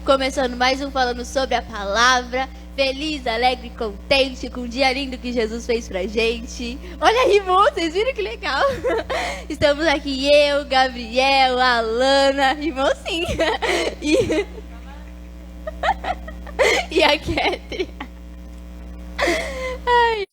Começando mais um falando sobre a palavra. Feliz, alegre, contente com o dia lindo que Jesus fez pra gente. Olha, rimou, vocês viram que legal? Estamos aqui eu, Gabriel, Alana, rimou sim. E a Ketri.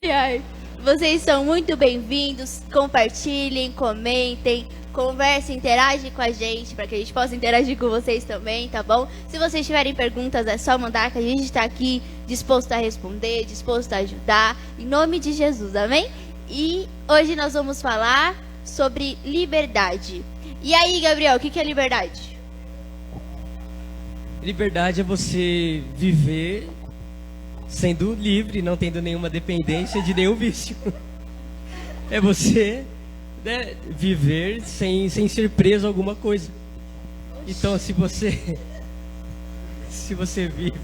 Ai. Vocês são muito bem-vindos. Compartilhem, comentem, conversem, interagem com a gente, para que a gente possa interagir com vocês também, tá bom? Se vocês tiverem perguntas, é só mandar, que a gente está aqui disposto a responder, disposto a ajudar, em nome de Jesus, amém? E hoje nós vamos falar sobre liberdade. E aí, Gabriel, o que é liberdade? Liberdade é você viver sendo livre, não tendo nenhuma dependência de nenhum vício. É você, né, viver sem ser preso a alguma coisa. Então, se você vive...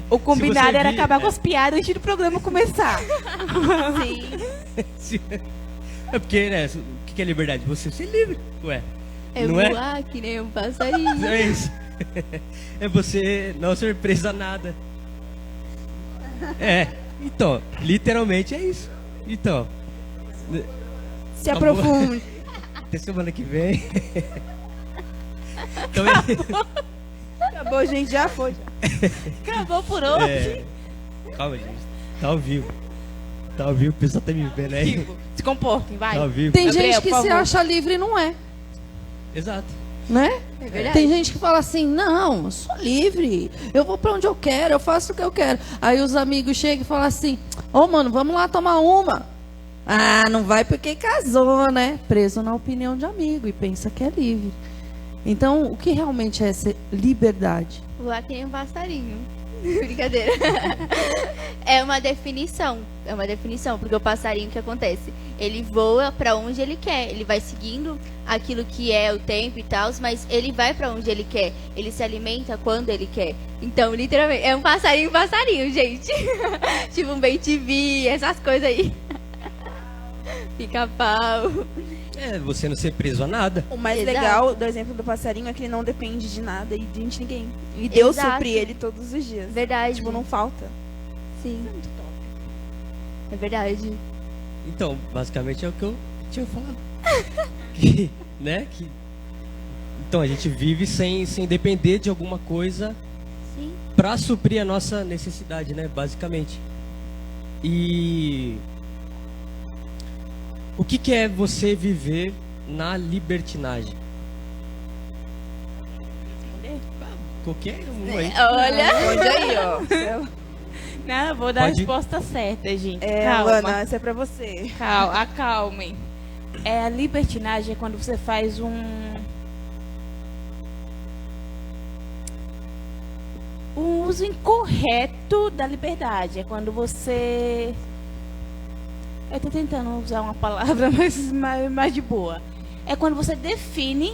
O combinado era vive, acabar com as piadas antes do programa começar. Sim. É porque, né, o que é liberdade? Você ser livre, ué. É não voar que nem um passarinho. É isso. É você não ser preso a nada. Então, literalmente é isso. Então, Se aprofunde. até semana que vem. Então, Acabou, gente, já foi. Acabou por hoje. calma, gente. Tá ao vivo. O pessoal tá me vendo aí. Se comportem, vai. Tá ao vivo. Tem Gabriel, gente que por se favor. acha livre e não é, Exato. né? É verdade. Tem gente que fala assim, não, eu sou livre, eu vou pra onde eu quero, eu faço o que eu quero. Aí os amigos chegam e falam assim, ô mano, vamos lá tomar uma. Ah, não vai porque casou, né? Preso na opinião de amigo e pensa que é livre. Então, o que realmente é essa liberdade? Voar que nem um passarinho. Brincadeira. É uma definição, porque o passarinho, o que acontece? Ele voa pra onde ele quer, ele vai seguindo aquilo que é o tempo e tal, mas ele vai pra onde ele quer, ele se alimenta quando ele quer. Então, literalmente, é um passarinho, gente. Tipo um bem-te-vi, essas coisas aí. Pica-pau. É, você não ser preso a nada. O mais Exato. legal do exemplo do passarinho é que ele não depende de nada e de ninguém. E Deus Exato. supre ele todos os dias. Verdade. Tipo, não falta. Sim. É verdade. Então, basicamente é o que eu tinha falado. Que, né? Então, a gente vive sem depender de alguma coisa Sim. para suprir a nossa necessidade, né? Basicamente. E o que é você viver na libertinagem? Qualquer um aí. Olha. Olha aí, ó. Não, eu vou dar Pode- a resposta certa, gente. É, Calma. Lana, essa é pra você. Acalmem. A libertinagem é quando você faz um uso incorreto da liberdade. É quando você... Eu tô tentando usar uma palavra mais de boa. É quando você define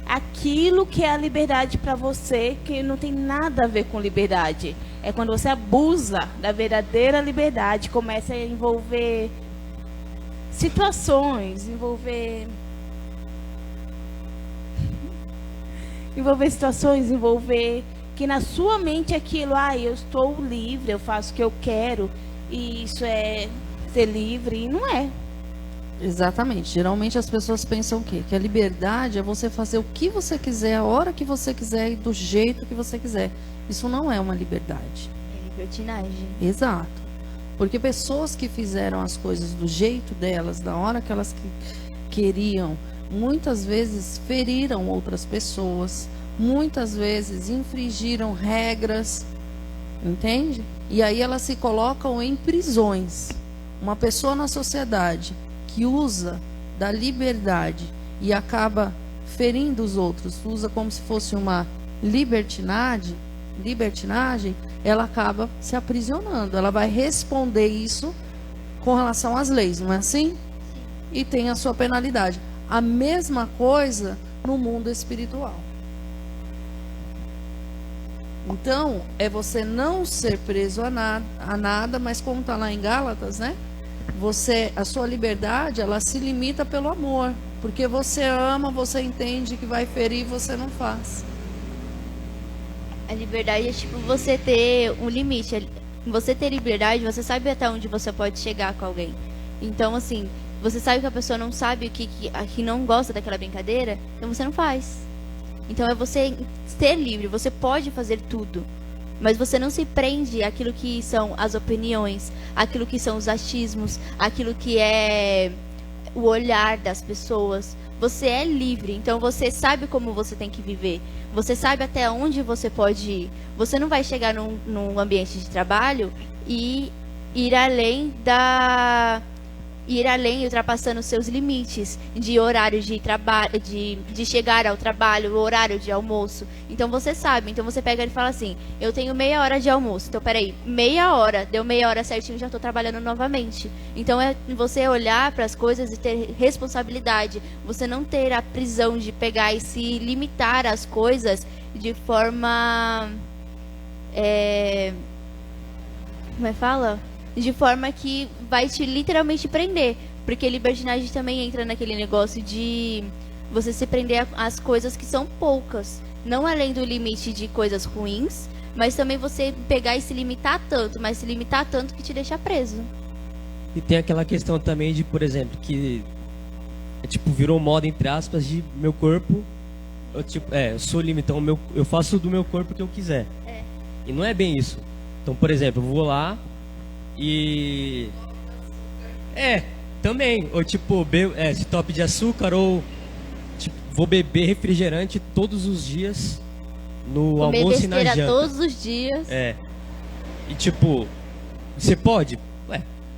aquilo que é a liberdade para você, que não tem nada a ver com liberdade. É quando você abusa da verdadeira liberdade, começa a envolver situações, envolver que na sua mente aquilo, eu estou livre, eu faço o que eu quero, e isso é ser livre, e não é. Exatamente. Geralmente as pessoas pensam o quê? Que a liberdade é você fazer o que você quiser, a hora que você quiser e do jeito que você quiser. Isso não é uma liberdade. É libertinagem. Exato. Porque pessoas que fizeram as coisas do jeito delas, da hora que elas queriam, muitas vezes feriram outras pessoas, muitas vezes infringiram regras, entende? E aí elas se colocam em prisões. Uma pessoa na sociedade que usa da liberdade e acaba ferindo os outros, usa como se fosse uma libertinagem, ela acaba se aprisionando. Ela vai responder isso com relação às leis, não é assim? E tem a sua penalidade. A mesma coisa no mundo espiritual. Então, é você não ser preso a nada, mas como está lá em Gálatas, né? A sua liberdade, ela se limita pelo amor. Porque você ama, você entende que vai ferir, você não faz. A liberdade é tipo você ter um limite. Você ter liberdade, você sabe até onde você pode chegar com alguém. Então, assim, você sabe que a pessoa não sabe que não gosta daquela brincadeira, então você não faz. Então é você ser livre, você pode fazer tudo. Mas você não se prende àquilo que são as opiniões, àquilo que são os achismos, àquilo que é o olhar das pessoas. Você é livre, então você sabe como você tem que viver. Você sabe até onde você pode ir. Você não vai chegar num ambiente de trabalho e ir além ultrapassando os seus limites de horário de trabalho, de chegar ao trabalho, o horário de almoço. Então você sabe, então você pega e fala assim, eu tenho meia hora de almoço, então peraí, meia hora, deu meia hora certinho, já estou trabalhando novamente. Então é você olhar para as coisas e ter responsabilidade, você não ter a prisão de pegar e se limitar às coisas de forma... como é que fala? De forma que vai te literalmente prender. Porque libertinagem também entra naquele negócio de você se prender às coisas que são poucas. Não além do limite de coisas ruins, mas também você pegar e se limitar tanto, mas se limitar tanto que te deixa preso. E tem aquela questão também de, por exemplo, que tipo, virou moda, entre aspas, de meu corpo, eu sou livre, então eu faço do meu corpo o que eu quiser. E não é bem isso. Então, por exemplo, eu vou lá e... também. Ou tipo, esse top de açúcar, ou tipo, vou beber refrigerante todos os dias no almoço e na janta. Todos os dias. E tipo, você pode?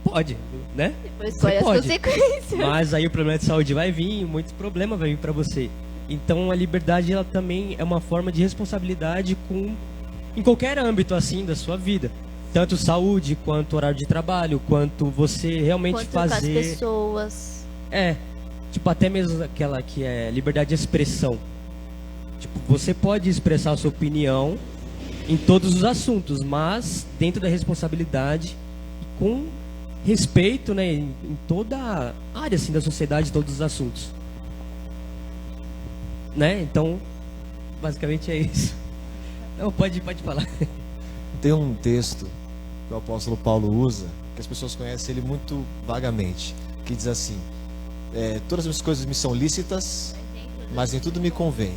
Pode, né? Depois colhe as consequências. Mas aí o problema de saúde vai vir, muito problema vai vir pra você. Então a liberdade, ela também é uma forma de responsabilidade em qualquer âmbito assim da sua vida. Tanto saúde, quanto horário de trabalho, quanto você realmente fazer... Quanto com as pessoas. Tipo, até mesmo aquela que é liberdade de expressão. Tipo, você pode expressar a sua opinião em todos os assuntos, mas dentro da responsabilidade e com respeito, né, em toda a área assim, da sociedade, todos os assuntos. Né? Então, basicamente é isso. Não, pode falar. Tem um texto que o apóstolo Paulo usa, que as pessoas conhecem ele muito vagamente, que diz assim, todas as coisas me são lícitas, mas em tudo me convém.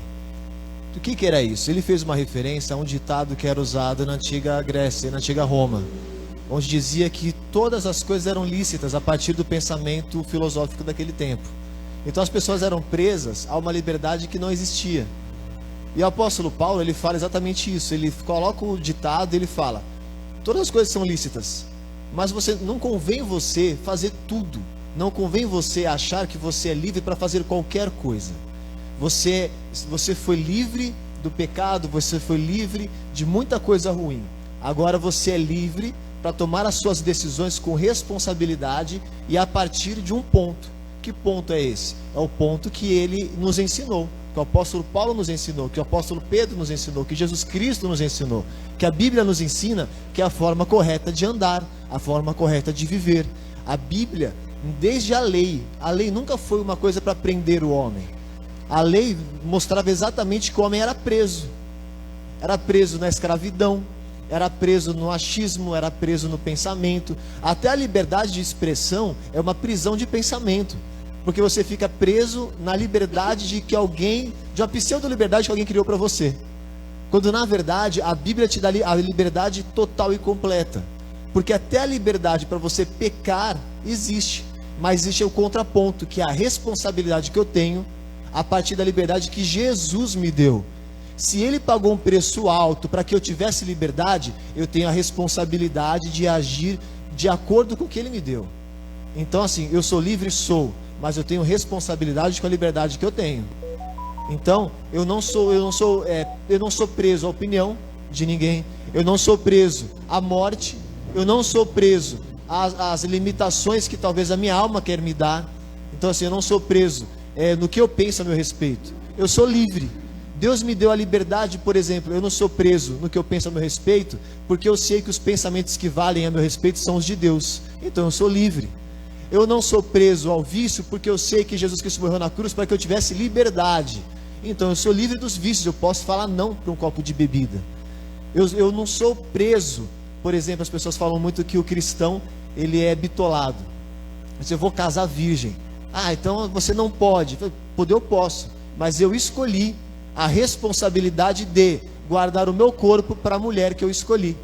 O que era isso? Ele fez uma referência a um ditado que era usado na antiga Grécia, na antiga Roma, onde dizia que todas as coisas eram lícitas a partir do pensamento filosófico daquele tempo. Então as pessoas eram presas a uma liberdade que não existia. E o apóstolo Paulo, ele fala exatamente isso. Ele coloca o ditado e ele fala, todas as coisas são lícitas, mas não convém você fazer tudo. Não convém você achar que você é livre para fazer qualquer coisa. Você foi livre do pecado, você foi livre de muita coisa ruim. Agora você é livre para tomar as suas decisões com responsabilidade e a partir de um ponto. Que ponto é esse? É o ponto que ele nos ensinou, que o apóstolo Paulo nos ensinou, que o apóstolo Pedro nos ensinou, que Jesus Cristo nos ensinou, que a Bíblia nos ensina, que é a forma correta de andar, a forma correta de viver. A Bíblia, desde a lei nunca foi uma coisa para prender o homem. A lei mostrava exatamente que o homem era preso na escravidão, era preso no achismo, era preso no pensamento. Até a liberdade de expressão é uma prisão de pensamento, porque você fica preso na liberdade de uma pseudo-liberdade que alguém criou para você, quando na verdade a Bíblia te dá a liberdade total e completa, porque até a liberdade para você pecar existe, mas existe o contraponto, que é a responsabilidade que eu tenho a partir da liberdade que Jesus me deu. Se ele pagou um preço alto para que eu tivesse liberdade, eu tenho a responsabilidade de agir de acordo com o que ele me deu. Então assim, eu sou livre, mas eu tenho responsabilidade com a liberdade que eu tenho. Então, eu não sou preso à opinião de ninguém, eu não sou preso à morte, eu não sou preso às limitações que talvez a minha alma quer me dar. Então assim, eu não sou preso no que eu penso a meu respeito, eu sou livre. Deus me deu a liberdade, por exemplo, eu não sou preso no que eu penso a meu respeito, porque eu sei que os pensamentos que valem a meu respeito são os de Deus, então eu sou livre. Eu não sou preso ao vício, porque eu sei que Jesus Cristo morreu na cruz para que eu tivesse liberdade, então eu sou livre dos vícios, eu posso falar não para um copo de bebida. Eu não sou preso. Por exemplo, as pessoas falam muito que o cristão, ele é bitolado. Eu vou casar virgem. Ah, então você não pode. Poder eu posso, mas eu escolhi a responsabilidade de guardar o meu corpo para a mulher que eu escolhi.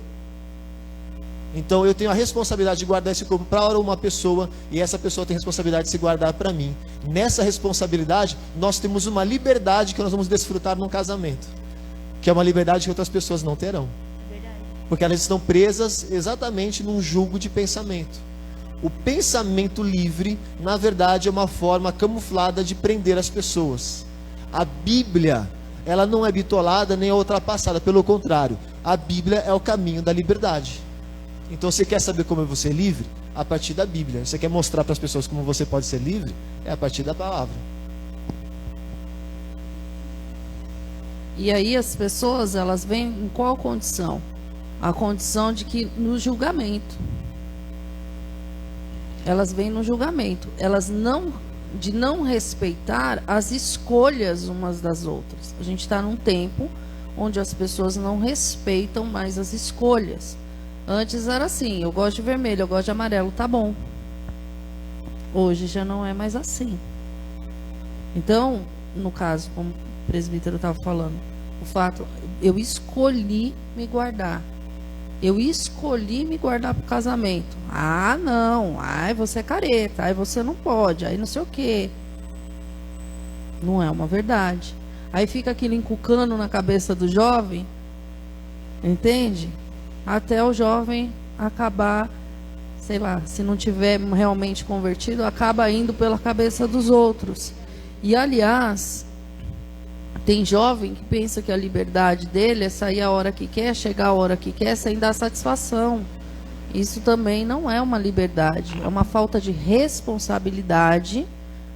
Então eu tenho a responsabilidade de guardar esse corpo para uma pessoa, e essa pessoa tem a responsabilidade de se guardar para mim. Nessa responsabilidade, nós temos uma liberdade que nós vamos desfrutar num casamento, que é uma liberdade que outras pessoas não terão. Porque elas estão presas exatamente num jugo de pensamento. O pensamento livre, na verdade, é uma forma camuflada de prender as pessoas. A Bíblia, ela não é bitolada nem é ultrapassada, pelo contrário, a Bíblia é o caminho da liberdade. Então, você quer saber como você é livre? A partir da Bíblia. Você quer mostrar para as pessoas como você pode ser livre? É a partir da palavra. E aí as pessoas, elas vêm em qual condição? A condição de que no julgamento. Elas vêm no julgamento. Elas de não respeitar as escolhas umas das outras. A gente está num tempo onde as pessoas não respeitam mais as escolhas. Antes era assim, eu gosto de vermelho, eu gosto de amarelo, tá bom. Hoje já não é mais assim. Então, no caso, como o presbítero estava falando, o fato, eu escolhi me guardar. Eu escolhi me guardar para o casamento. Ah, não, ai, você é careta, ai, você não pode, aí não sei o quê. Não é uma verdade. Aí fica aquilo encucando na cabeça do jovem, entende? Até o jovem acabar, sei lá, se não tiver realmente convertido, acaba indo pela cabeça dos outros. E, aliás, tem jovem que pensa que a liberdade dele é sair a hora que quer, chegar a hora que quer, sem dar satisfação. Isso também não é uma liberdade, é uma falta de responsabilidade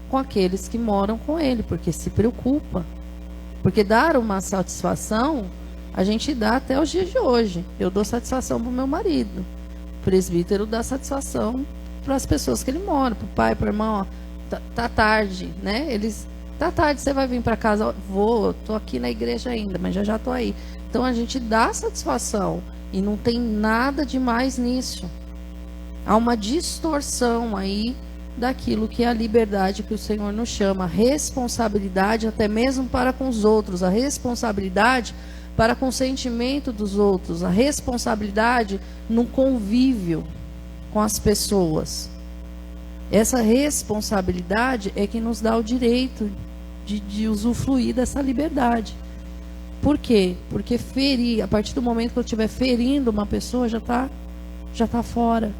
com aqueles que moram com ele, porque se preocupa. Porque dar uma satisfação, a gente dá até os dias de hoje. Eu dou satisfação para o meu marido. O presbítero dá satisfação para as pessoas que ele mora, para o pai, para o irmão. Ó, tá tarde, né? Tá tarde, você vai vir para casa? Vou, tô aqui na igreja ainda, mas já tô aí. Então a gente dá satisfação e não tem nada de mais nisso. Há uma distorção aí daquilo que é a liberdade que o Senhor nos chama, a responsabilidade até mesmo para com os outros, a responsabilidade para com o sentimento dos outros, a responsabilidade no convívio com as pessoas. Essa responsabilidade é que nos dá o direito de usufruir dessa liberdade. Por quê? Porque ferir, a partir do momento que eu estiver ferindo uma pessoa, já tá fora.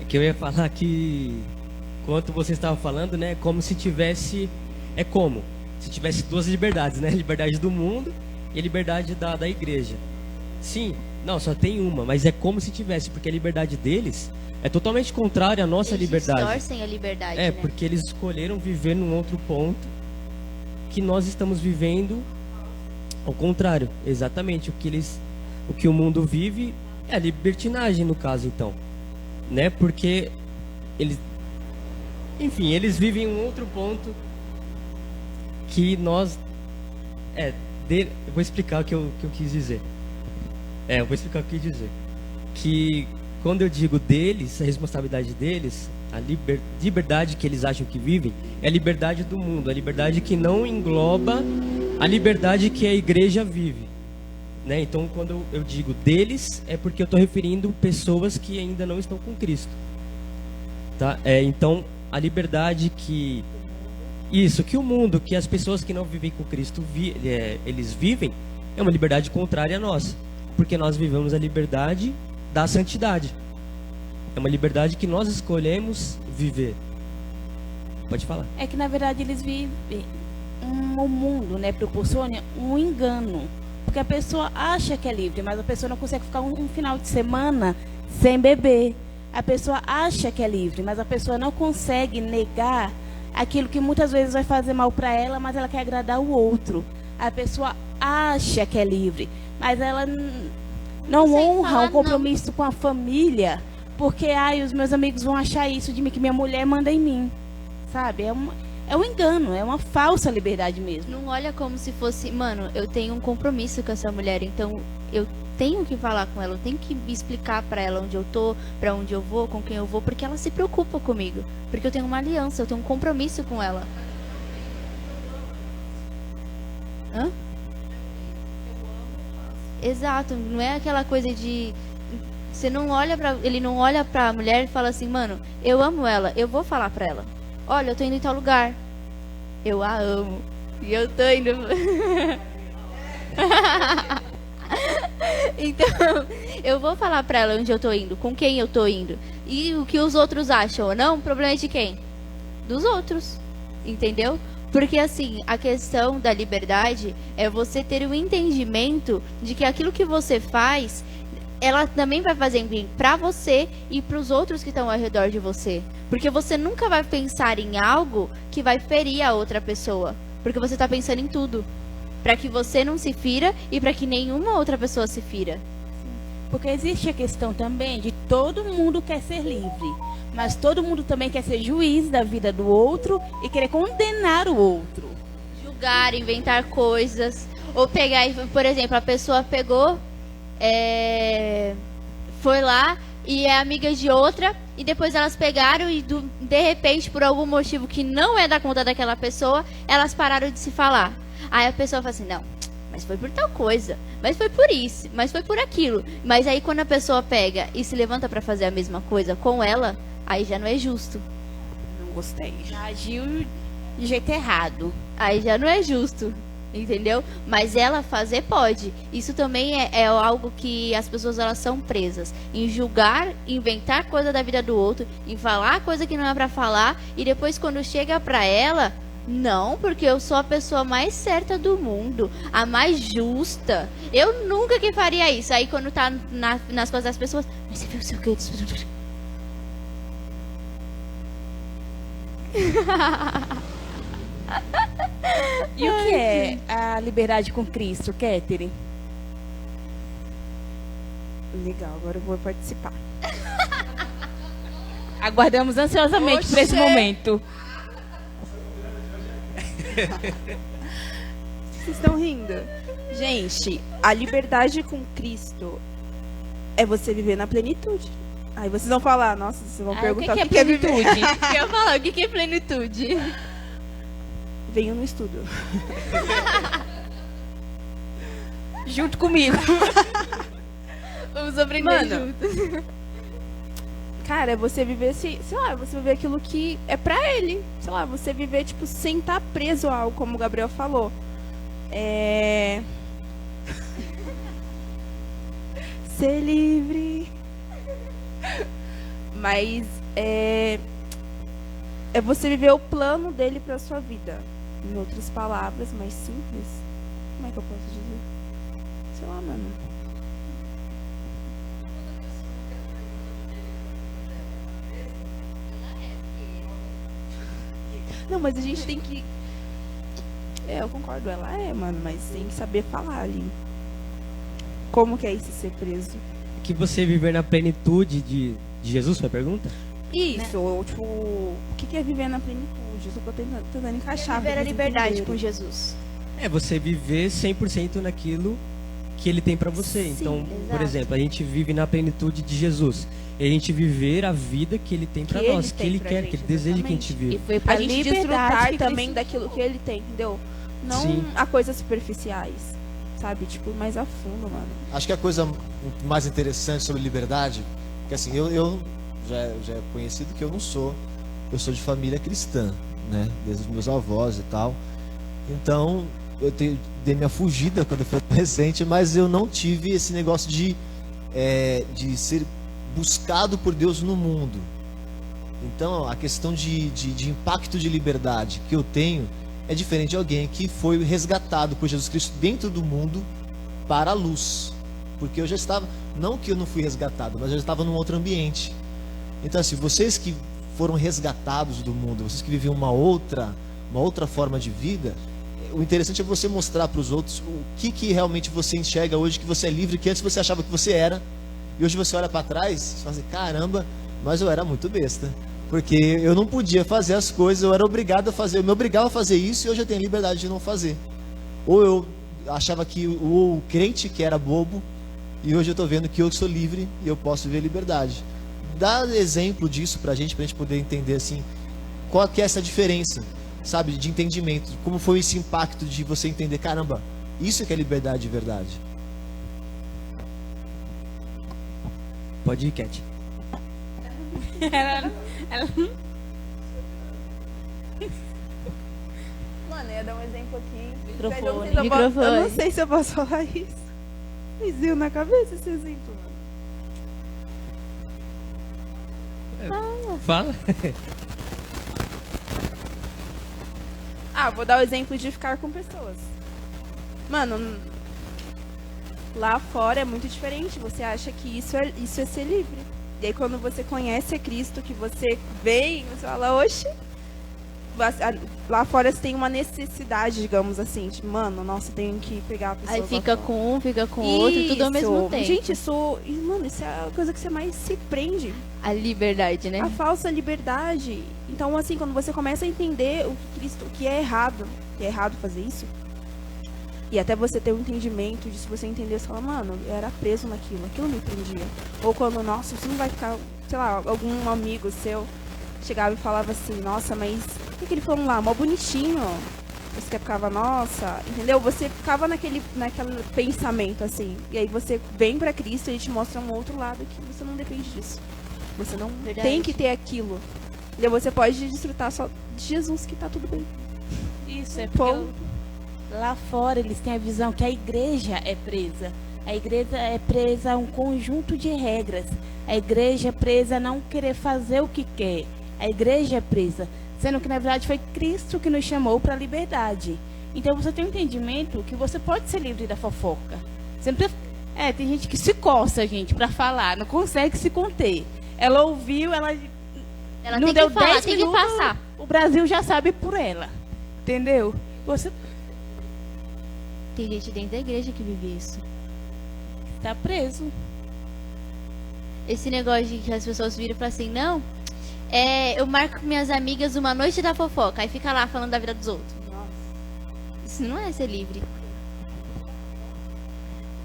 É que eu ia falar que, enquanto você estava falando, né, como se tivesse, se tivesse duas liberdades, né, a liberdade do mundo e a liberdade da igreja. Sim, não, só tem uma, mas é como se tivesse, porque a liberdade deles é totalmente contrária à nossa liberdade. Eles distorcem a liberdade, né? Porque eles escolheram viver num outro ponto que nós estamos vivendo ao contrário. Exatamente, o que o mundo vive é a libertinagem, no caso, então, né? Porque eles vivem um outro ponto que nós eu vou explicar o que eu quis dizer. Eu vou explicar o que eu quis dizer. Que quando eu digo deles, a responsabilidade deles, a liberdade que eles acham que vivem, é a liberdade do mundo, a liberdade que não engloba a liberdade que a igreja vive. Né? Então, quando eu digo deles, é porque eu estou referindo pessoas que ainda não estão com Cristo. Tá? Então, a liberdade que o mundo, que as pessoas que não vivem com Cristo, eles vivem, é uma liberdade contrária à nossa. Porque nós vivemos a liberdade da santidade. É uma liberdade que nós escolhemos viver. Pode falar. É que, na verdade, eles vivem o mundo, né, proporciona um engano. Porque a pessoa acha que é livre, mas a pessoa não consegue ficar um final de semana sem beber. A pessoa acha que é livre, mas a pessoa não consegue negar aquilo que muitas vezes vai fazer mal para ela, mas ela quer agradar o outro. A pessoa acha que é livre, mas ela não honra o compromisso com a família, porque os meus amigos vão achar isso de mim, que minha mulher manda em mim, sabe? É É um engano, é uma falsa liberdade mesmo. Não olha como se fosse, mano, eu tenho um compromisso com essa mulher, então eu tenho que falar com ela, eu tenho que explicar pra ela onde eu tô, pra onde eu vou, com quem eu vou, porque ela se preocupa comigo, porque eu tenho uma aliança, eu tenho um compromisso com ela. Hã? Exato, não é aquela coisa de você não olha para ele não olha pra mulher e fala assim, mano, eu amo ela, eu vou falar pra ela. Olha, eu tô indo em tal lugar. Eu a amo. E eu tô indo. Então, eu vou falar pra ela onde eu tô indo, com quem eu tô indo. E o que os outros acham ou não, o problema é de quem? Dos outros. Entendeu? Porque assim, a questão da liberdade é você ter o entendimento de que aquilo que você faz, ela também vai fazer bem pra você e pros outros que estão ao redor de você. Porque você nunca vai pensar em algo que vai ferir a outra pessoa. Porque você tá pensando em tudo. Pra que você não se fira e pra que nenhuma outra pessoa se fira. Porque existe a questão também de todo mundo quer ser livre, mas todo mundo também quer ser juiz da vida do outro e querer condenar o outro. Julgar, inventar coisas. Ou pegar, por exemplo, a pessoa pegou, foi lá e é amiga de outra, e depois elas pegaram e de repente, por algum motivo que não é da conta daquela pessoa, elas pararam de se falar. Aí a pessoa fala assim, não, mas foi por tal coisa, mas foi por isso, mas foi por aquilo. Mas aí quando a pessoa pega e se levanta pra fazer a mesma coisa com ela, aí já não é justo. Não gostei. Já agiu de jeito errado. Aí já não é justo, entendeu? Mas ela fazer pode. Isso também é algo que as pessoas elas são presas. Em julgar, inventar coisa da vida do outro, em falar coisa que não é pra falar, e depois quando chega pra ela, não, porque eu sou a pessoa mais certa do mundo, a mais justa. Eu nunca que faria isso. Aí quando tá nas coisas das pessoas, mas você viu o seu que? E o que é a liberdade com Cristo, Catherine? Legal, agora eu vou participar. Aguardamos ansiosamente por esse momento. Vocês estão rindo? Gente, a liberdade com Cristo é você viver na plenitude. Aí vocês vão falar, nossa, vocês vão perguntar o que é viver. plenitude? Eu ia falar, o que é plenitude? Venham no estudo. Junto comigo. Vamos aprender Mano, juntos. Cara, é você viver, sei lá, você viver aquilo que é pra ele. Sei lá, você viver, tipo, sem estar preso a algo, como o Gabriel falou. Ser livre. Mas é você viver o plano dele pra sua vida. Em outras palavras, mais simples. Como é que eu posso dizer? Sei lá, mano. Não, mas a gente tem que... eu concordo, ela é, mano, mas tem que saber falar ali. Como que é isso ser preso? Que você viver na plenitude de Jesus, foi a pergunta? Isso, ou, tipo, o que é viver na plenitude? Eu só tô tentando encaixar. Viver a pra vocês liberdade entenderem. com Jesus. É você viver 100% naquilo que ele tem pra você. Sim, Então, por exato. exemplo, a gente vive na plenitude de Jesus. E a gente viver a vida que ele tem pra Que ele nós, que tem ele pra quer, gente, que ele deseja que a gente exatamente. E viva. foi pra A gente liberdade desfrutar que também Cristo- daquilo que ele tem, entendeu? Não Sim. a coisas superficiais, sabe? Tipo, mais a fundo, mano. Acho que a coisa mais interessante sobre liberdade, que assim, eu já é conhecido que eu sou de família cristã, né? Desde os meus avós e tal. Então, dei minha fugida quando eu fui adolescente, mas eu não tive esse negócio de ser buscado por Deus no mundo. Então, a questão de impacto de liberdade que eu tenho é diferente de alguém que foi resgatado por Jesus Cristo dentro do mundo para a luz. Porque eu já estava, não que eu não fui resgatado, mas eu já estava num outro ambiente. Então, assim, vocês que foram resgatados do mundo, vocês que viviam uma outra forma de vida, o interessante é você mostrar para os outros o que realmente você enxerga hoje, que você é livre, que antes você achava que você era, e hoje você olha para trás e fala assim, caramba, mas eu era muito besta. Porque eu não podia fazer as coisas, eu era obrigado a fazer, eu me obrigava a fazer isso e hoje eu tenho liberdade de não fazer. Ou eu achava que o crente que era bobo, e hoje eu estou vendo que eu sou livre e eu posso viver liberdade. Dá exemplo disso pra gente poder entender assim, qual que é essa diferença, sabe, de entendimento, como foi esse impacto de você entender, caramba, isso que é liberdade de verdade. Pode ir, Cat. Mano, eu ia dar um exemplo aqui. Microfone. Eu não sei se eu posso falar isso. Me veio na cabeça esse exemplo, mano. Fala. Vou dar o exemplo de ficar com pessoas. Mano, lá fora é muito diferente. Você acha que isso é ser livre. E aí quando você conhece a Cristo, que você vem, você fala, oxe, lá fora você tem uma necessidade, digamos assim, de, mano, nossa, tenho que pegar a pessoa. Aí fica com um, fica com o outro, tudo ao mesmo tempo. Gente, mano, isso é a coisa que você mais se prende. A liberdade, né? A falsa liberdade. Então, assim, quando você começa a entender o que é errado fazer isso, e até você ter um entendimento de, se você entender, você fala, mano, eu era preso aquilo me prendia. Ou quando, nossa, você não vai ficar, sei lá, algum amigo seu chegava e falava assim, nossa, mas o que ele falou lá? Mó bonitinho. Você ficava, nossa, entendeu? Você ficava naquele pensamento, assim. E aí você vem pra Cristo e ele te mostra um outro lado que você não depende disso. Você não tem que ter aquilo. E aí você pode desfrutar só de Jesus, que tá tudo bem. Isso, é porque lá fora eles têm a visão que a igreja é presa. A igreja é presa a um conjunto de regras. A igreja é presa a não querer fazer o que quer. A igreja é presa. Sendo que, na verdade, foi Cristo que nos chamou para a liberdade. Então, você tem um entendimento que você pode ser livre da fofoca. Sempre, tem gente que se coça, gente, para falar. Não consegue se conter. Ela ouviu, ela não tem deu que falar, 10 tem minutos, que passar. o Brasil já sabe por ela. Entendeu? Você Tem gente dentro da igreja que vive isso. está preso. Esse negócio de que as pessoas viram e falam assim, não, eu marco com minhas amigas uma noite da fofoca, aí fica lá falando da vida dos outros. Isso não é ser livre.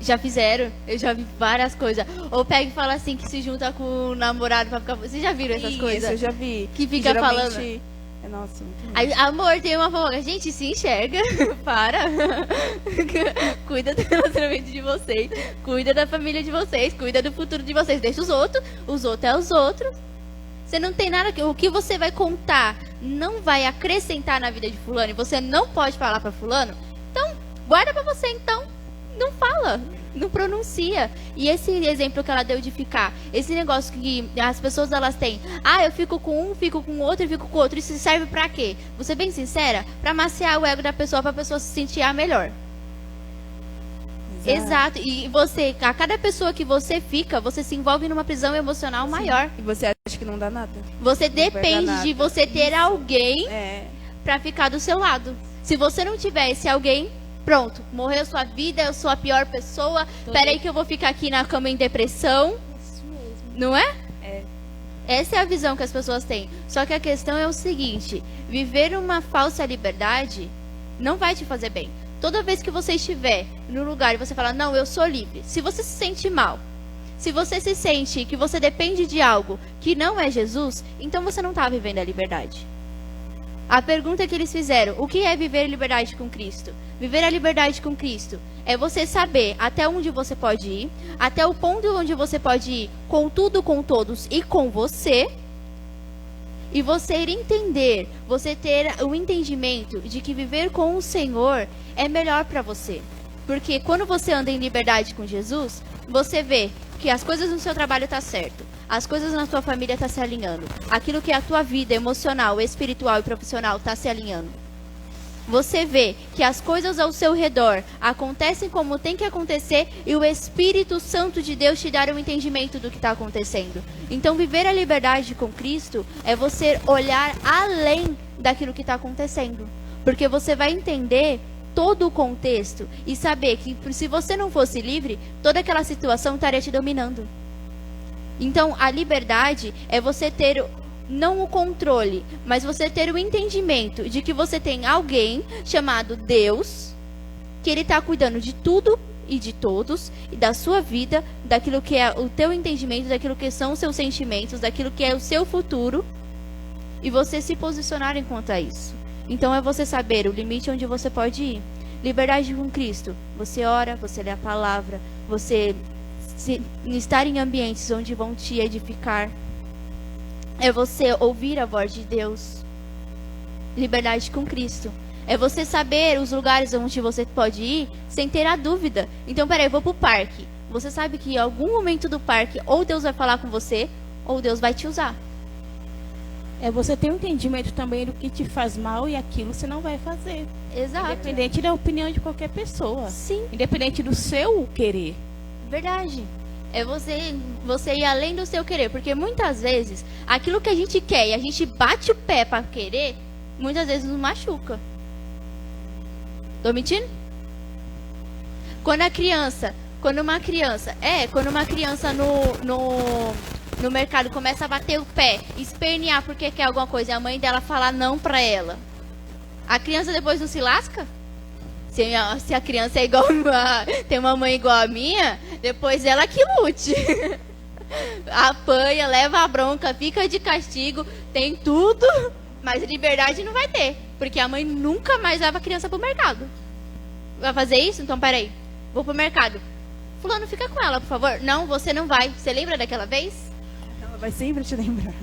Já fizeram, eu já vi várias coisas. Ou pega e fala assim que se junta com o namorado pra ficar. Vocês já viram essas coisas? Isso, eu já vi. Que fica falando. Nossa, muito ruim. Aí, amor, tem uma fofoca. Gente, se enxerga. Para. Cuida do relacionamento de vocês. Cuida da família de vocês. Cuida do futuro de vocês. Deixa os outros. Os outros é os outros. Você não tem nada. O que você vai contar não vai acrescentar na vida de fulano. E você não pode falar pra fulano. Então, guarda pra você, então. Não fala, não pronuncia. E esse exemplo que ela deu de ficar, esse negócio que as pessoas elas têm, eu fico com um, fico com outro e fico com outro, isso serve pra quê? Vou ser bem sincera, pra maciar o ego da pessoa, pra pessoa se sentir a melhor. Exato. E você, a cada pessoa que você fica, você se envolve numa prisão emocional maior. E você acha que não dá nada? Você Não vai dar depende nada. de você ter alguém pra ficar do seu lado. Se você não tiver esse alguém, pronto, morreu sua vida, eu sou a pior pessoa. Peraí que eu vou ficar aqui na cama em depressão. Isso mesmo. Não é? Essa é a visão que as pessoas têm. Só que a questão é o seguinte, viver uma falsa liberdade não vai te fazer bem. Toda vez que você estiver no lugar e você falar, não, eu sou livre. Se você se sente mal, se você se sente que você depende de algo que não é Jesus, então você não está vivendo a liberdade. A pergunta que eles fizeram, o que é viver a liberdade com Cristo? Viver a liberdade com Cristo é você saber até onde você pode ir, até o ponto onde você pode ir com tudo, com todos e com você, e você ir entender, você ter o entendimento de que viver com o Senhor é melhor para você. Porque quando você anda em liberdade com Jesus, você vê que as coisas no seu trabalho estão certo. As coisas na sua família estão se alinhando. Aquilo que é a tua vida emocional, espiritual e profissional está se alinhando. Você vê que as coisas ao seu redor acontecem como tem que acontecer e o Espírito Santo de Deus te dar um entendimento do que está acontecendo. Então, viver a liberdade com Cristo é você olhar além daquilo que está acontecendo. Porque você vai entender todo o contexto e saber que se você não fosse livre, toda aquela situação estaria te dominando. Então, a liberdade é você ter não o controle, mas você ter o entendimento de que você tem alguém chamado Deus, que ele está cuidando de tudo e de todos, e da sua vida, daquilo que é o teu entendimento, daquilo que são os seus sentimentos, daquilo que é o seu futuro, e você se posicionar enquanto a isso. Então é você saber o limite onde você pode ir. Liberdade com Cristo. Você ora, você lê a palavra, você estar em ambientes onde vão te edificar. É você ouvir a voz de Deus. Liberdade com Cristo. É você saber os lugares onde você pode ir sem ter a dúvida. Então, peraí, eu vou pro parque. Você sabe que em algum momento do parque, ou Deus vai falar com você, ou Deus vai te usar. É você ter um entendimento também do que te faz mal e aquilo você não vai fazer. Exato. Independente da opinião de qualquer pessoa. Sim. Independente do seu querer. Verdade. É você ir além do seu querer. Porque muitas vezes, aquilo que a gente quer e a gente bate o pé para querer, muitas vezes nos machuca. Tô mentindo? Quando uma criança no mercado começa a bater o pé, espernear porque quer alguma coisa e a mãe dela falar não pra ela, a criança depois não se lasca? Se a criança é igual tem uma mãe igual a minha, depois ela que lute. Apanha, leva a bronca, fica de castigo, tem tudo, mas liberdade não vai ter, porque a mãe nunca mais leva a criança pro mercado. Vai fazer isso? Então peraí, vou pro mercado. Fulano, fica com ela, por favor. Não, você não vai. Você lembra daquela vez? Ela vai sempre te lembrar.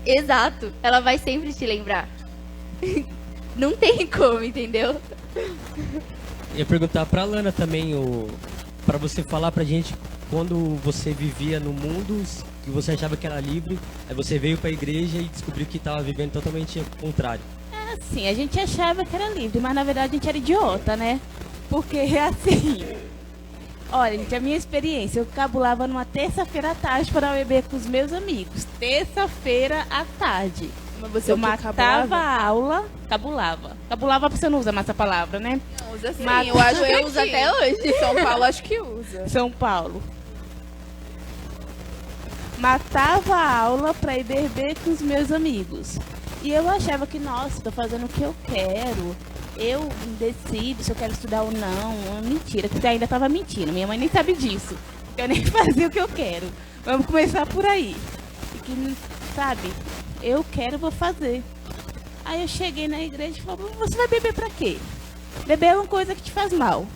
Exato, ela vai sempre te lembrar. Não tem como, entendeu? Ia perguntar pra Lana também, pra você falar pra gente quando você vivia no mundo, que você achava que era livre, aí você veio pra igreja e descobriu que estava vivendo totalmente o contrário. Assim, a gente achava que era livre, mas na verdade a gente era idiota, né? Porque assim... Olha, gente, a minha experiência, eu cabulava numa terça-feira à tarde para beber com os meus amigos. Terça-feira à tarde. Mas você Eu matava a aula, cabulava. Cabulava você não usa mais essa palavra, né? Não, usa sim. Mas Eu acho que eu uso aqui. até hoje. São Paulo acho que usa. São Paulo. Matava a aula para ir beber com os meus amigos. E eu achava que, nossa, tô fazendo o que eu quero. Eu decido se eu quero estudar ou não. Mentira, que ainda tava mentindo. Minha mãe nem sabe disso. Eu nem fazia o que eu quero. Vamos começar por aí. E que, sabe, eu quero, vou fazer. Aí eu cheguei na igreja e falei, você vai beber pra quê? Beber é uma coisa que te faz mal.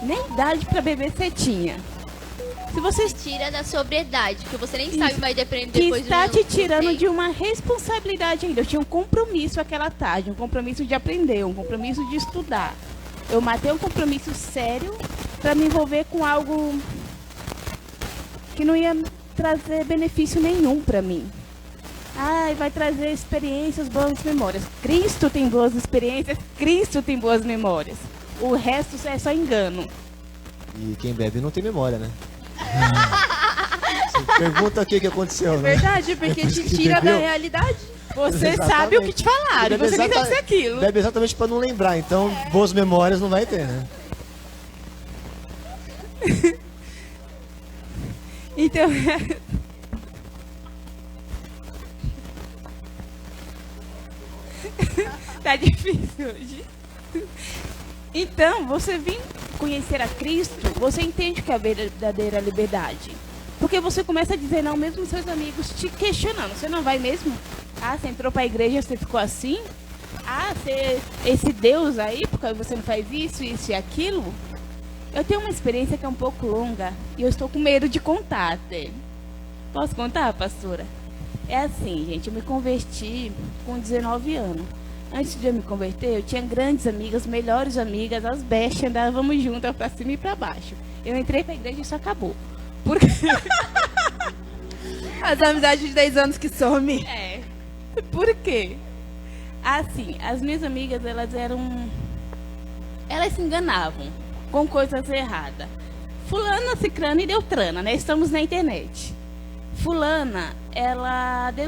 Nem idade pra beber você tinha. Se você Tira da sobriedade, porque você nem sabe, vai depender que depois está do te tirando tempo. de uma responsabilidade ainda. Eu tinha um compromisso aquela tarde, um compromisso de aprender, um compromisso de estudar. Eu matei um compromisso sério para me envolver com algo que não ia trazer benefício nenhum para mim. Ai, vai trazer experiências, boas memórias. Cristo tem boas experiências, Cristo tem boas memórias. O resto é só engano. E quem bebe não tem memória, né? Você pergunta o que aconteceu, né? Verdade, porque te tira da realidade. Você Exatamente. sabe o que te falaram, Bebe você nem deve ser exatamente- aquilo. Bebe exatamente pra não lembrar, então boas memórias não vai ter, né? Então, tá difícil hoje. Então, você vem conhecer a Cristo, você entende o que é a verdadeira liberdade. Porque você começa a dizer não, mesmo seus amigos te questionando. Você não vai mesmo? Ah, você entrou pra igreja, você ficou assim? Ah, esse Deus aí, porque você não faz isso, isso e aquilo? Eu tenho uma experiência que é um pouco longa e eu estou com medo de contar até. Posso contar, pastora? É assim, gente, eu me converti com 19 anos. Antes de eu me converter, eu tinha grandes amigas, melhores amigas, as bestas, andávamos juntas pra cima e pra baixo. Eu entrei pra igreja e isso acabou. Porque... As amizades de 10 anos que some. É. Por quê? Assim, as minhas amigas, elas se enganavam com coisas erradas. Fulana, cicrana e Deltrana, né? Estamos na internet. Fulana,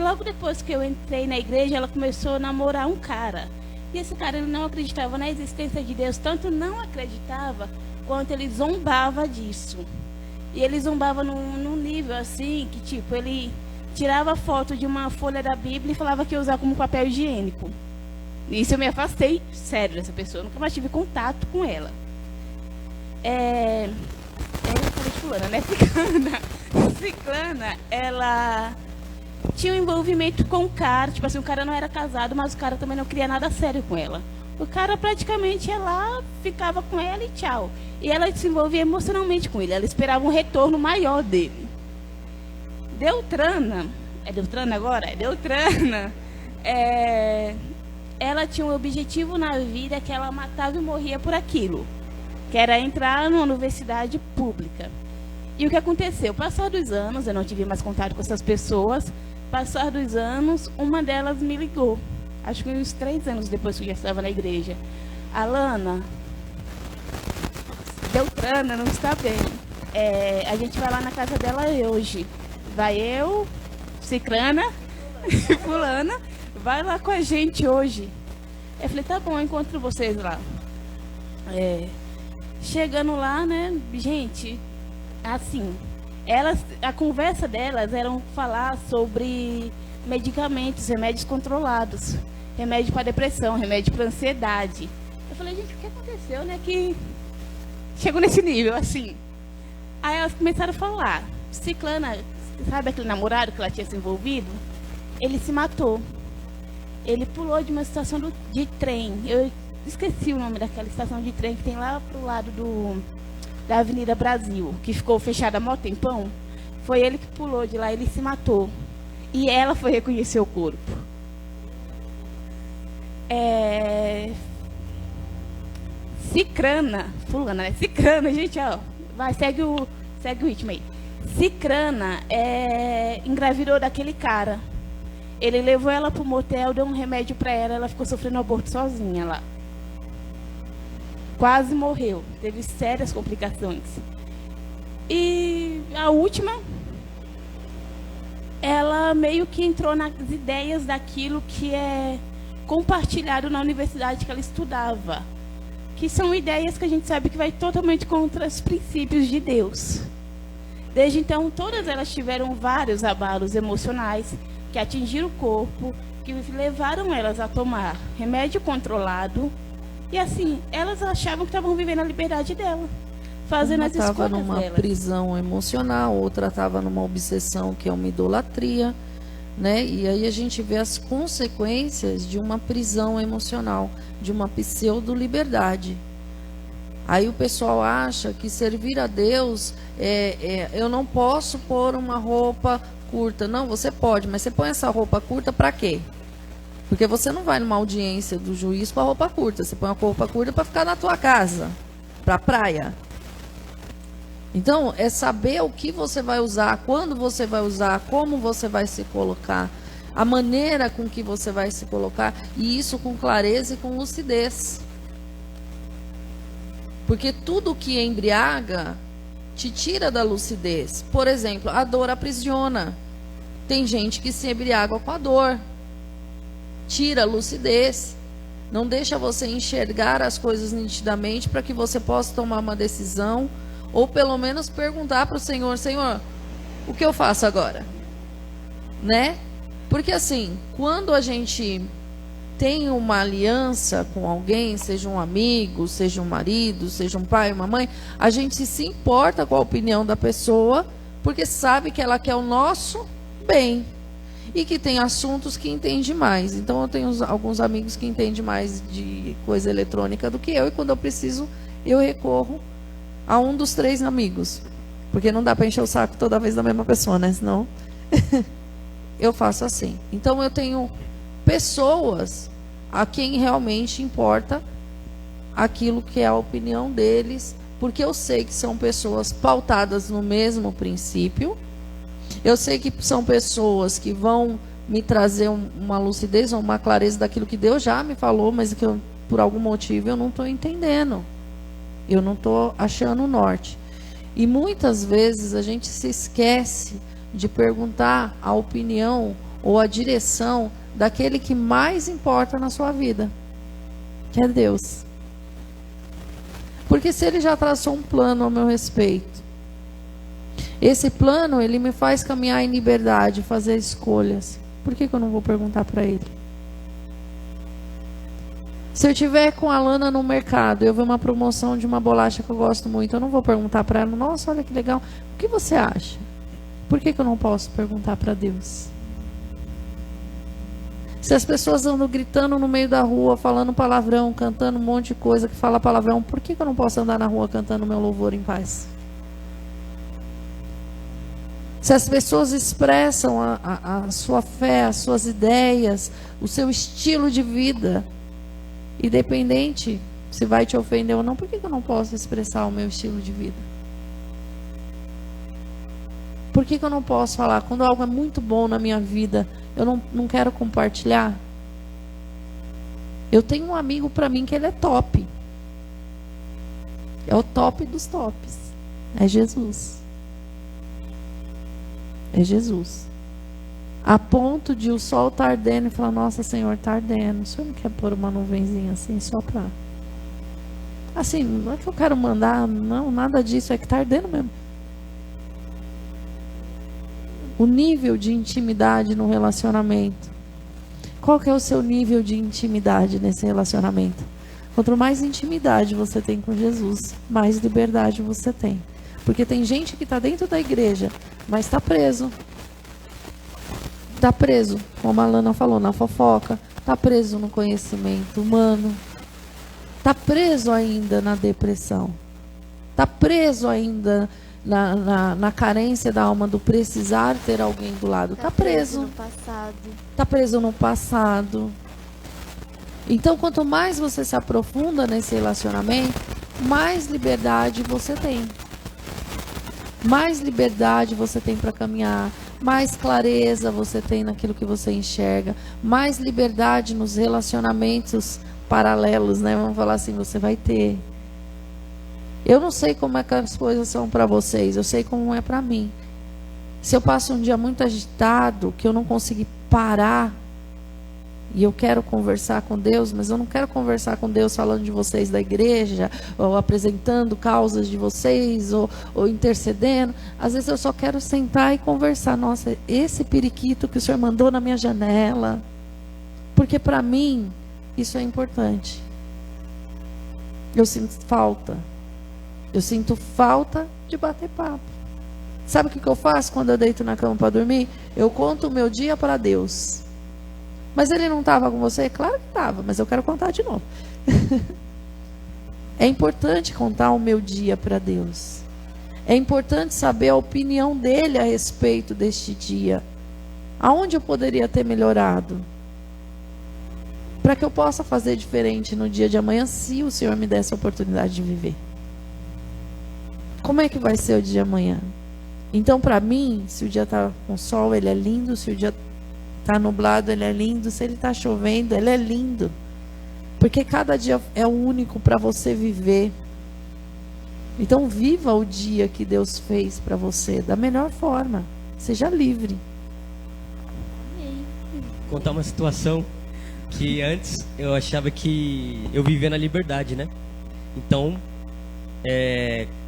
logo depois que eu entrei na igreja, ela começou a namorar um cara. E esse cara, ele não acreditava na existência de Deus. Tanto não acreditava, quanto ele zombava disso. E ele zombava num nível assim, que tipo, ele tirava foto de uma folha da Bíblia e falava que ia usar como papel higiênico. Nisso eu me afastei, sério, dessa pessoa. Eu nunca mais tive contato com ela. Eu falei de fulana, né? Ciclana, ela tinha um envolvimento com o cara. Tipo assim, o cara não era casado, mas o cara também não queria nada sério com ela. O cara praticamente ia lá, ficava com ela e tchau. E ela se envolvia emocionalmente com ele. Ela esperava um retorno maior dele. Deltrana, é Deltrana agora? É Deltrana. Ela tinha um objetivo na vida que ela matava e morria por aquilo, que era entrar numa universidade pública. E o que aconteceu? Passar dos anos, eu não tive mais contato com essas pessoas. Passar dos anos, uma delas me ligou. Acho que uns 3 anos depois que eu já estava na igreja. Alana, Deltrana não está bem. A gente vai lá na casa dela hoje. Vai eu, Ciclana e fulana. Vai lá com a gente hoje. Eu falei, tá bom, eu encontro vocês lá. Chegando lá, né, gente, assim, a conversa delas era falar sobre medicamentos, remédios controlados, remédio para depressão, remédio para ansiedade. Eu falei, gente, o que aconteceu, né, que chegou nesse nível, assim. Aí elas começaram a falar, Ciclana, sabe aquele namorado que ela tinha se envolvido? Ele se matou. Ele pulou de uma estação de trem. Eu esqueci o nome daquela estação de trem que tem lá pro lado da Avenida Brasil, que ficou fechada há mó tempão. Foi ele que pulou de lá, ele se matou. E ela foi reconhecer o corpo. Cicrana, fulana, né? Cicrana, gente, ó. Vai, segue o ritmo aí. Cicrana engravidou daquele cara. Ele levou ela pro motel, deu um remédio para ela ficou sofrendo aborto sozinha lá. Quase morreu, teve sérias complicações. E a última, ela meio que entrou nas ideias daquilo que é compartilhado na universidade que ela estudava, que são ideias que a gente sabe que vai totalmente contra os princípios de Deus. Desde então, todas elas tiveram vários abalos emocionais que atingiram o corpo, que levaram elas a tomar remédio controlado. E assim, elas achavam que estavam vivendo a liberdade dela, fazendo uma as escolhas estava numa delas. prisão emocional, outra estava numa obsessão que é uma idolatria, né? E aí a gente vê as consequências de uma prisão emocional, de uma pseudo-liberdade. Aí o pessoal acha que servir a Deus eu não posso pôr uma roupa curta. Não, você pode, mas você põe essa roupa curta para quê? Porque você não vai numa audiência do juiz com a roupa curta. Você põe a roupa curta para ficar na tua casa, para a praia. Então, é saber o que você vai usar, quando você vai usar, como você vai se colocar, a maneira com que você vai se colocar, e isso com clareza e com lucidez. Porque tudo que embriaga te tira da lucidez. Por exemplo, a dor aprisiona. Tem gente que se embriaga com a dor. Tira a lucidez. Não deixa você enxergar as coisas nitidamente para que você possa tomar uma decisão. Ou pelo menos perguntar para o Senhor, Senhor, o que eu faço agora? Né? Porque assim, quando a gente tem uma aliança com alguém, seja um amigo, seja um marido, seja um pai, uma mãe, a gente se importa com a opinião da pessoa, porque sabe que ela quer o nosso bem. E que tem assuntos que entende mais. Então eu tenho alguns amigos que entendem mais de coisa eletrônica do que eu, e quando eu preciso, eu recorro a um dos 3 amigos. Porque não dá para encher o saco toda vez da mesma pessoa, né? Senão eu faço assim. Então eu tenho pessoas a quem realmente importa aquilo que é a opinião deles, porque eu sei que são pessoas pautadas no mesmo princípio. Eu sei que são pessoas que vão me trazer uma lucidez ou uma clareza daquilo que Deus já me falou, mas que eu, por algum motivo eu não estou entendendo. Eu não estou achando o norte. E muitas vezes a gente se esquece de perguntar a opinião ou a direção daquele que mais importa na sua vida, que é Deus. Porque se Ele já traçou um plano ao meu respeito, Esse plano, ele me faz caminhar em liberdade, fazer escolhas. Por que eu não vou perguntar para ele? Se eu estiver com a Lana no mercado, eu ver uma promoção de uma bolacha que eu gosto muito, eu não vou perguntar para ela, nossa, olha que legal, o que você acha? Por que eu não posso perguntar para Deus? Se as pessoas andam gritando no meio da rua, falando palavrão, cantando um monte de coisa que fala palavrão, por que eu não posso andar na rua cantando meu louvor em paz? Se as pessoas expressam a sua fé, as suas ideias, o seu estilo de vida, independente se vai te ofender ou não, por que eu não posso expressar o meu estilo de vida? Por que eu não posso falar? Quando algo é muito bom na minha vida, eu não quero compartilhar? Eu tenho um amigo para mim que ele é top. É o top dos tops. É Jesus. É Jesus. A ponto de o sol estar ardendo e falar, nossa, Senhor, está ardendo. O Senhor não quer pôr uma nuvenzinha assim só para... Assim, não é que eu quero mandar, não, nada disso, é que está ardendo mesmo. O nível de intimidade no relacionamento. Qual que é o seu nível de intimidade nesse relacionamento? Quanto mais intimidade você tem com Jesus, mais liberdade você tem. Porque tem gente que está dentro da igreja, mas está preso. Está preso, como a Lana falou, na fofoca. Está preso no conhecimento humano. Está preso ainda na depressão. Está preso ainda na carência da alma do precisar ter alguém do lado. Está preso. no passado. Está preso no passado. Então, quanto mais você se aprofunda nesse relacionamento, mais liberdade você tem. Mais liberdade você tem para caminhar, mais clareza você tem naquilo que você enxerga, mais liberdade nos relacionamentos paralelos, né? Vamos falar assim, você vai ter. Eu não sei como é que as coisas são para vocês, eu sei como é para mim. Se eu passo um dia muito agitado, que eu não consegui parar, e eu quero conversar com Deus, mas eu não quero conversar com Deus falando de vocês da igreja, ou apresentando causas de vocês, ou intercedendo. Às vezes eu só quero sentar e conversar. Nossa, esse periquito que o Senhor mandou na minha janela. Porque para mim, isso é importante. Eu sinto falta. Eu sinto falta de bater papo. Sabe o que eu faço quando eu deito na cama para dormir? Eu conto o meu dia para Deus. Mas ele não estava com você? Claro que estava, mas eu quero contar de novo. É importante contar o meu dia para Deus. É importante saber a opinião dele a respeito deste dia. Aonde eu poderia ter melhorado? Para que eu possa fazer diferente no dia de amanhã, se o Senhor me desse a oportunidade de viver. Como é que vai ser o dia de amanhã? Então, para mim, se o dia está com sol, ele é lindo. Se o dia está nublado, ele é lindo. Se ele está chovendo, ele é lindo. Porque cada dia é único para você viver. Então, viva o dia que Deus fez para você da melhor forma. Seja livre. Vou contar uma situação que antes eu achava que eu vivia na liberdade, né? Então,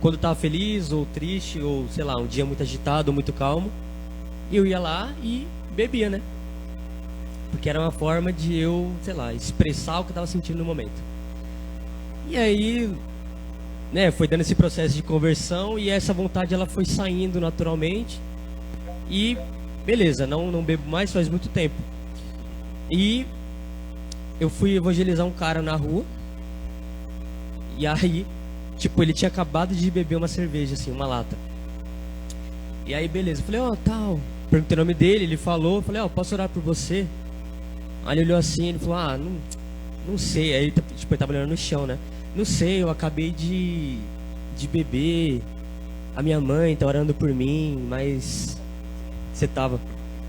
quando eu estava feliz ou triste, ou sei lá, um dia muito agitado, muito calmo, eu ia lá e bebia, né? Porque era uma forma de eu, sei lá, expressar o que eu estava sentindo no momento. E aí, né, foi dando esse processo de conversão e essa vontade ela foi saindo naturalmente. E beleza, não bebo mais faz muito tempo. E eu fui evangelizar um cara na rua. E aí, tipo, ele tinha acabado de beber uma cerveja, assim, uma lata. E aí, beleza, eu falei, tal. Perguntei o nome dele, ele falou, eu falei, posso orar por você? Aí ele olhou assim, ele falou, não sei. Aí, tipo, ele tava olhando no chão, né? Não sei, eu acabei de beber. A minha mãe tá orando por mim, mas...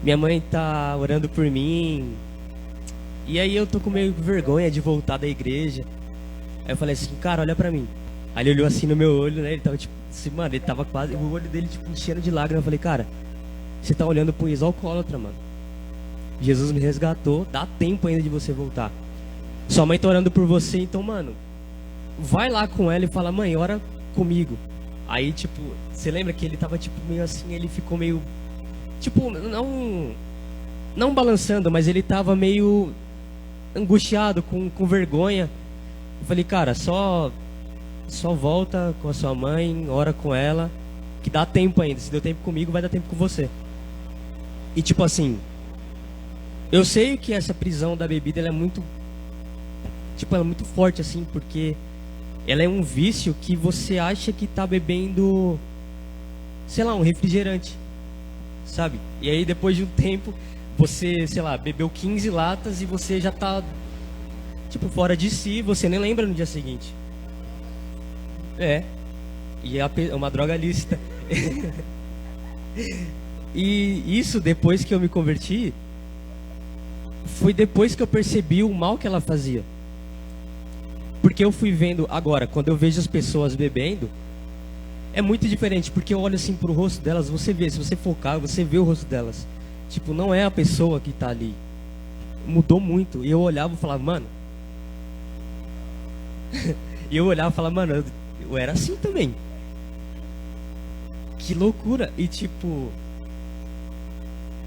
Minha mãe tá orando por mim. E aí eu tô com meio vergonha de voltar da igreja. Aí eu falei assim, cara, olha pra mim. Aí ele olhou assim no meu olho, né? Ele tava tipo, assim, mano, ele tava quase... O olho dele, tipo, enchendo de lágrimas. Eu falei, cara, você tá olhando pro ex-alcoólatra, mano. Jesus me resgatou, dá tempo ainda de você voltar. Sua mãe tá orando por você, então, mano, vai lá com ela e fala, mãe, ora comigo. Aí, tipo, você lembra que ele tava, tipo, meio assim, ele ficou meio, tipo, não balançando, mas ele tava meio angustiado, com vergonha. Eu falei, cara, só volta com a sua mãe, ora com ela, que dá tempo ainda. Se deu tempo comigo, vai dar tempo com você. E tipo assim, eu sei que essa prisão da bebida, ela é muito, tipo, ela é muito forte assim, porque ela é um vício que você acha que tá bebendo, sei lá, um refrigerante, sabe? E aí depois de um tempo, você, sei lá, bebeu 15 latas e você já tá, tipo, fora de si, você nem lembra no dia seguinte. E é uma droga lícita. E isso, depois que eu me converti, foi depois que eu percebi o mal que ela fazia. Porque eu fui vendo agora, quando eu vejo as pessoas bebendo, é muito diferente, porque eu olho assim pro rosto delas, você vê, se você focar, você vê o rosto delas. Tipo, não é a pessoa que tá ali. Mudou muito. E eu olhava e falava, mano. E eu olhava e falava, mano, eu era assim também. Que loucura. E tipo,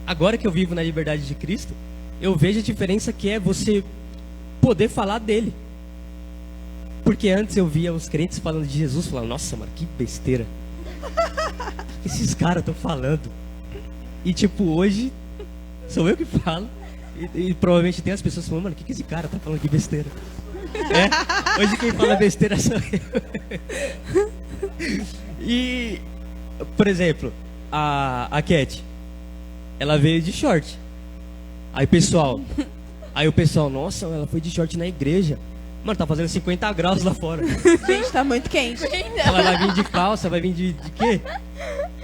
agora que eu vivo na liberdade de Cristo, eu vejo a diferença que é você poder falar dele. Porque antes eu via os crentes falando de Jesus, falando, nossa, mano, que besteira. O que esses caras estão falando? E tipo, hoje sou eu que falo. E provavelmente tem as pessoas falando, mano, o que esse cara tá falando de besteira? Hoje quem fala besteira sou eu. E, por exemplo, a Cat, ela veio de short. Aí o pessoal, nossa, ela foi de short na igreja. Mano, tá fazendo 50 graus lá fora. Gente, tá muito quente. Ela vai vir de calça, vai vir de quê?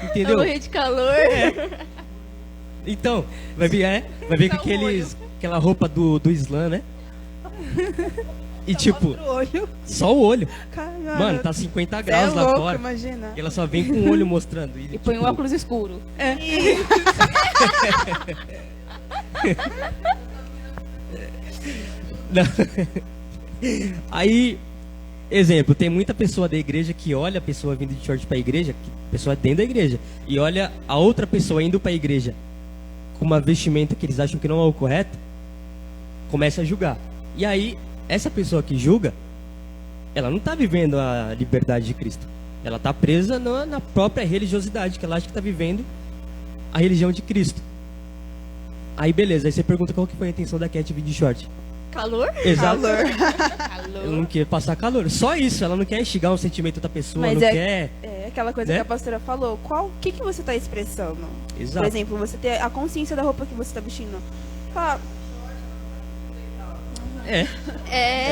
Entendeu? Vai morrer de calor. Então, vai vir com aquela roupa do Islã, né? E tipo, só o olho. Caramba, Mano, tá 50 graus lá louco, fora. Imagina. E ela só vem com o olho mostrando. E põe um óculos escuro. Aí, exemplo, tem muita pessoa da igreja que olha a pessoa vindo de short pra igreja, a pessoa é dentro da igreja, e olha a outra pessoa indo pra igreja com uma vestimenta que eles acham que não é o correto, começa a julgar. E aí, essa pessoa que julga, ela não tá vivendo a liberdade de Cristo. Ela tá presa na própria religiosidade, que ela acha que tá vivendo a religião de Cristo. Aí beleza, aí você pergunta qual que foi a intenção da Cat vir de short. Calor? Exato. Calor. Ela não quer passar calor. Só isso, ela não quer instigar um sentimento da pessoa, Mas não quer. É aquela coisa né? que a pastora falou. O que você tá expressando? Exato. Por exemplo, você ter a consciência da roupa que você tá vestindo. Fala, É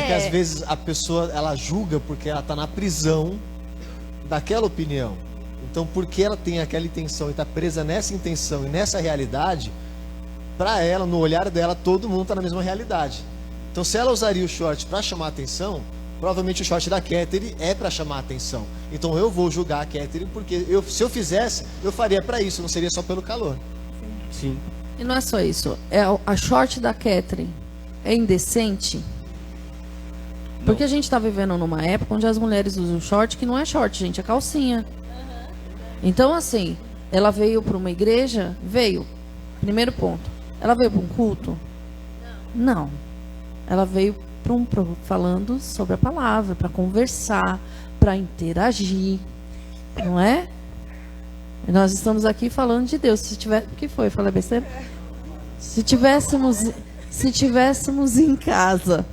que às vezes a pessoa, ela julga porque ela tá na prisão daquela opinião. Então, porque ela tem aquela intenção e tá presa nessa intenção e nessa realidade, pra ela, no olhar dela, todo mundo tá na mesma realidade. Então, se ela usaria o short para chamar atenção, provavelmente o short da Catherine é para chamar atenção. Então, eu vou julgar a Catherine porque se eu fizesse, eu faria para isso, não seria só pelo calor. Sim. E não é só isso. A short da Catherine é indecente. Porque a gente tá vivendo numa época onde as mulheres usam short que não é short, gente, é calcinha. Então, assim, ela veio para uma igreja, primeiro ponto. Ela veio para um culto? Não. Ela veio falando sobre a palavra, para conversar, para interagir, não é? E nós estamos aqui falando de Deus. Se tiver, o que foi? Falei besteira? Se tivéssemos em casa,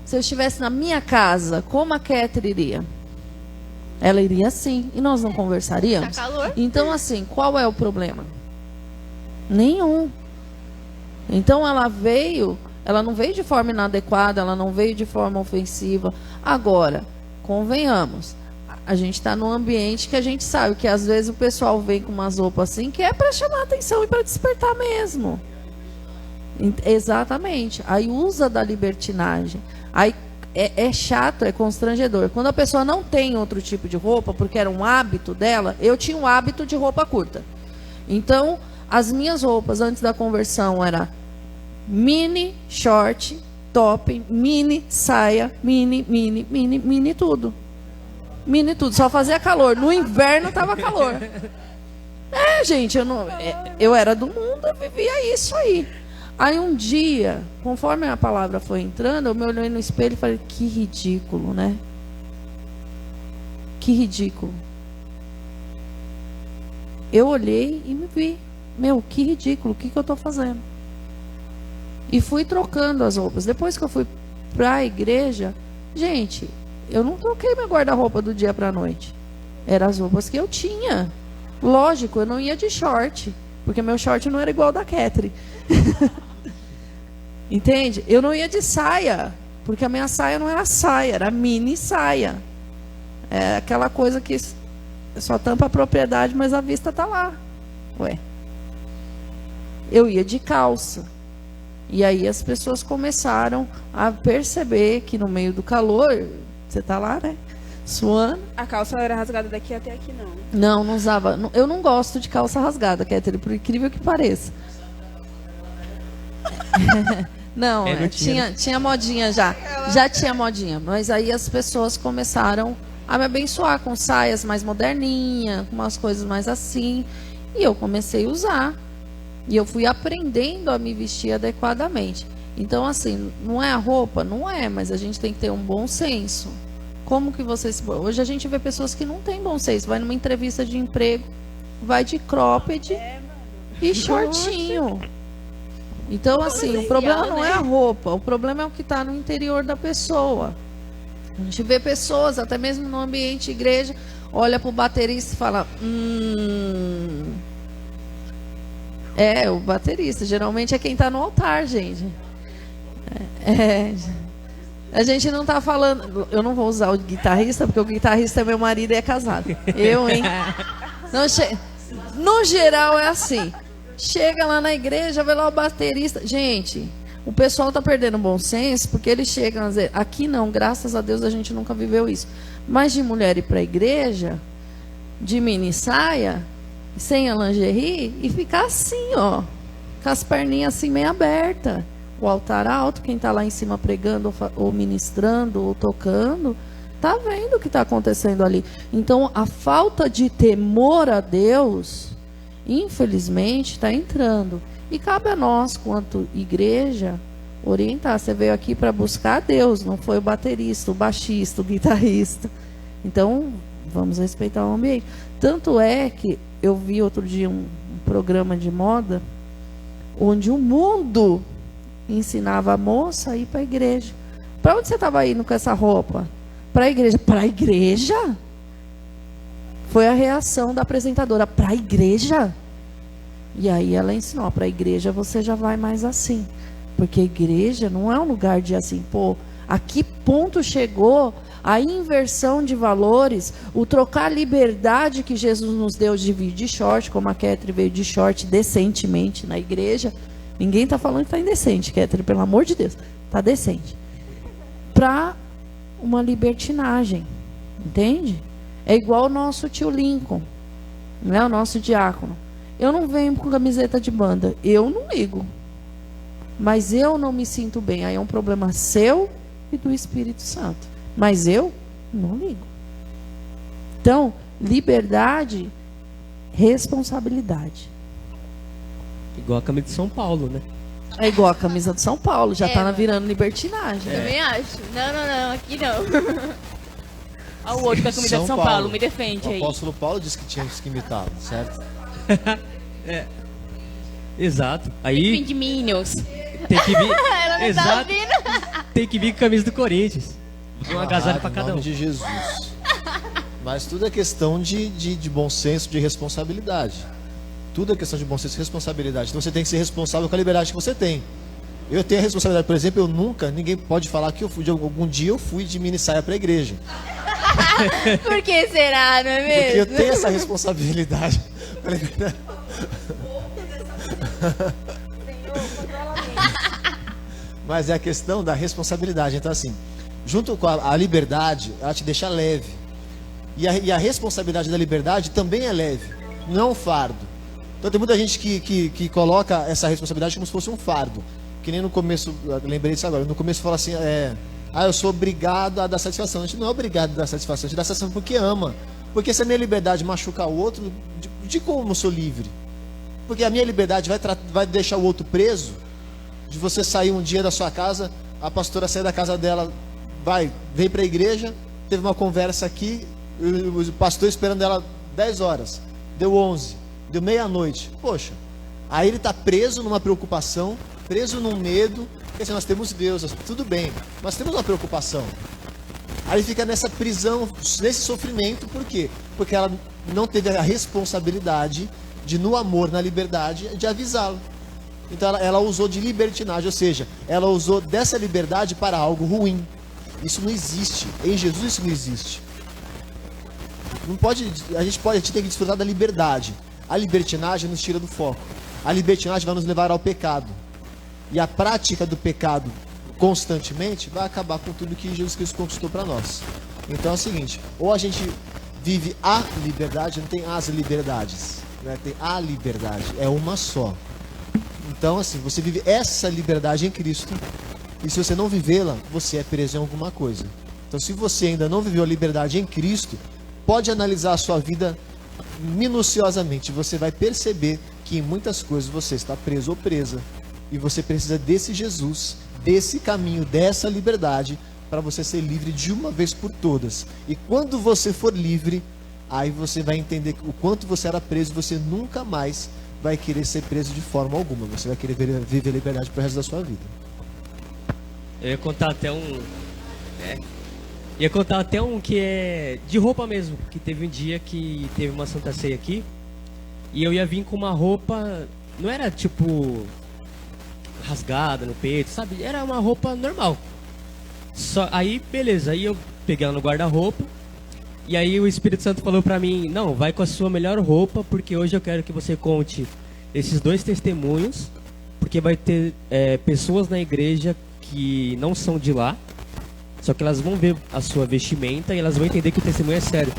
se eu estivesse na minha casa, como a Catherine iria? Ela iria sim, e nós não conversaríamos. Tá calor? Então, assim, qual é o problema? Nenhum. Então ela não veio de forma inadequada, ela não veio de forma ofensiva. Agora, convenhamos, a gente está num ambiente que a gente sabe que às vezes o pessoal vem com umas roupas assim que é para chamar atenção e para despertar mesmo. Exatamente. Aí usa da libertinagem. Aí é chato, é constrangedor. Quando a pessoa não tem outro tipo de roupa, porque era um hábito dela, eu tinha um hábito de roupa curta. Então, as minhas roupas antes da conversão era mini, short, top, mini, saia, mini tudo. mini tudo, só fazia calor. No inverno tava calor. Gente, eu era do mundo, eu vivia isso aí. Aí um dia, conforme a palavra foi entrando, eu me olhei no espelho e falei, que ridículo, né? Que ridículo. Eu olhei e me vi. Meu, que ridículo, o que eu tô fazendo? E fui trocando as roupas. Depois que eu fui pra igreja, gente, eu não troquei meu guarda-roupa do dia pra noite. Eram as roupas que eu tinha. Lógico, eu não ia de short, porque meu short não era igual ao da Catherine. Entende? Eu não ia de saia, porque a minha saia não era saia, era mini saia. É aquela coisa que só tampa a propriedade, mas a vista tá lá. Ué. Eu ia de calça. E aí as pessoas começaram a perceber que no meio do calor, você tá lá, né? Suando. A calça era rasgada daqui até aqui, não. Não usava. Eu não gosto de calça rasgada, Catherine, por incrível que pareça. Não, não tinha modinha já. Já tinha modinha. Mas aí as pessoas começaram a me abençoar com saias mais moderninhas, com umas coisas mais assim. E eu comecei a usar. E eu fui aprendendo a me vestir adequadamente. Então, assim, não é a roupa? Não é, mas a gente tem que ter um bom senso. Como que vocês... Hoje a gente vê pessoas que não têm bom senso. Vai numa entrevista de emprego, vai de cropped e shortinho. Então, assim, o problema não é a roupa. O problema é o que está no interior da pessoa. A gente vê pessoas, até mesmo no ambiente de igreja, olha para o baterista e fala... o baterista. Geralmente é quem está no altar, gente. A gente não está falando... Eu não vou usar o guitarrista, porque o guitarrista é meu marido e é casado. Eu, hein? Não, no geral é assim. Chega lá na igreja, vê lá o baterista. Gente, o pessoal está perdendo o bom senso, porque eles chegam a dizer... Aqui não, graças a Deus a gente nunca viveu isso. Mas de mulher ir para a igreja, de mini saia, sem a lingerie, e ficar assim, ó. Com as perninhas assim meio abertas. O altar alto, quem está lá em cima pregando, ou ministrando, ou tocando, está vendo o que está acontecendo ali. Então, a falta de temor a Deus, infelizmente, está entrando. E cabe a nós, quanto igreja, orientar. Você veio aqui para buscar a Deus, não foi o baterista, o baixista, o guitarrista. Então, vamos respeitar o ambiente. Tanto é que eu vi outro dia um programa de moda, onde o mundo ensinava a moça a ir para a igreja. Para onde você estava indo com essa roupa? Para a igreja. Para a igreja? Foi a reação da apresentadora. Para a igreja? E aí ela ensinou, para a igreja você já vai mais assim. Porque a igreja não é um lugar de assim, pô, a que ponto chegou a inversão de valores, o trocar a liberdade que Jesus nos deu de vir de short, como a Catherine veio de short decentemente na igreja. Ninguém está falando que está indecente, Catherine, pelo amor de Deus. Está decente. Para uma libertinagem. Entende? É igual o nosso tio Lincoln, né? O nosso diácono. Eu não venho com camiseta de banda. Eu não ligo. Mas eu não me sinto bem. Aí é um problema seu e do Espírito Santo. Mas eu não ligo. Então, liberdade, responsabilidade. Igual a camisa de São Paulo, né? É igual a camisa de São Paulo, já tá virando libertinagem. Também acho. Não, aqui não. Olha o outro com a camisa de São Paulo, me defende aí. O apóstolo Paulo disse que tinha que imitá-lo, certo? Exato. Aí Fim de Minions. tem que vir. Ela não tá Exato. ouvindo. Tem que vir com a camisa do Corinthians. Um agasalho pra Em cada nome um. de Jesus. Mas tudo é questão de bom senso, de responsabilidade. Tudo é questão de bom senso e responsabilidade. Então você tem que ser responsável com a liberdade que você tem. Eu tenho a responsabilidade, por exemplo, ninguém pode falar que algum dia eu fui de mini saia para a igreja. Por que será, não é mesmo? Porque eu tenho essa responsabilidade. Mas é a questão da responsabilidade. Então, assim, junto com a liberdade, ela te deixa leve. E a responsabilidade da liberdade também é leve, não é um fardo. Então tem muita gente que coloca essa responsabilidade como se fosse um fardo. Que nem no começo, lembrei disso agora, no começo fala assim, eu sou obrigado a dar satisfação. A gente não é obrigado a dar satisfação, a gente dá satisfação porque ama. Porque se a minha liberdade machucar o outro, de como eu sou livre? Porque a minha liberdade vai deixar o outro preso, de você sair um dia da sua casa, a pastora sair da casa dela, vem para a igreja, teve uma conversa aqui, o pastor esperando ela 10 horas, deu 11, deu meia-noite. Poxa, aí ele está preso numa preocupação, preso num medo, porque assim, nós temos Deus, tudo bem, mas temos uma preocupação. Aí ele fica nessa prisão, nesse sofrimento, por quê? Porque ela não teve a responsabilidade de, no amor, na liberdade, de avisá-lo. Então ela usou de libertinagem, ou seja, ela usou dessa liberdade para algo ruim. Isso não existe. Em Jesus isso não existe. Não pode, a gente tem que desfrutar da liberdade. A libertinagem nos tira do foco. A libertinagem vai nos levar ao pecado. E a prática do pecado constantemente vai acabar com tudo que Jesus Cristo conquistou para nós. Então é o seguinte, ou a gente vive a liberdade, não tem as liberdades, né? Tem a liberdade, é uma só. Então assim, você vive essa liberdade em Cristo, e se você não vivê-la, você é preso em alguma coisa. Então se você ainda não viveu a liberdade em Cristo, pode analisar a sua vida minuciosamente, você vai perceber que em muitas coisas você está preso ou presa, e você precisa desse Jesus, desse caminho, dessa liberdade, para você ser livre de uma vez por todas. E quando você for livre, aí você vai entender o quanto você era preso, você nunca mais vai querer ser preso de forma alguma. Você vai querer viver a liberdade pro resto da sua vida. Eu ia contar até Ia contar até um que é de roupa mesmo. Que teve um dia que teve uma Santa Ceia aqui, e eu ia vir com uma roupa, não era tipo rasgada no peito, sabe? Era uma roupa normal. Aí, beleza, aí eu peguei ela no guarda-roupa, e aí o Espírito Santo falou pra mim, não, vai com a sua melhor roupa, porque hoje eu quero que você conte esses 2 testemunhos, porque vai ter pessoas na igreja que não são de lá, só que elas vão ver a sua vestimenta e elas vão entender que o testemunho é sério.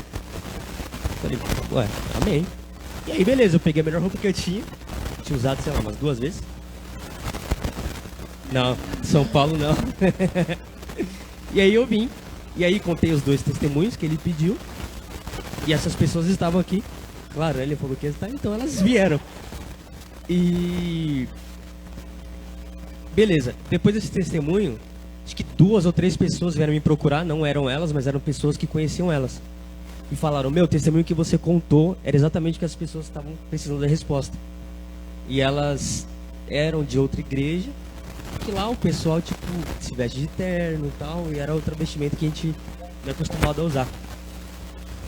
Falei, ué, amém. E aí, beleza, eu peguei a melhor roupa que eu tinha usado, sei lá, umas 2 vezes. Não, São Paulo não. E aí eu vim, e aí contei os 2 testemunhos que ele pediu, e essas pessoas estavam aqui. Claro, ele falou que ia estar, então elas vieram. E beleza, depois desse testemunho, acho que 2 ou 3 pessoas vieram me procurar, não eram elas, mas eram pessoas que conheciam elas. E falaram, meu, o testemunho que você contou era exatamente o que as pessoas estavam precisando da resposta. E elas eram de outra igreja, que lá o pessoal, tipo, se veste de terno e tal, e era outra vestimenta que a gente não é acostumado a usar.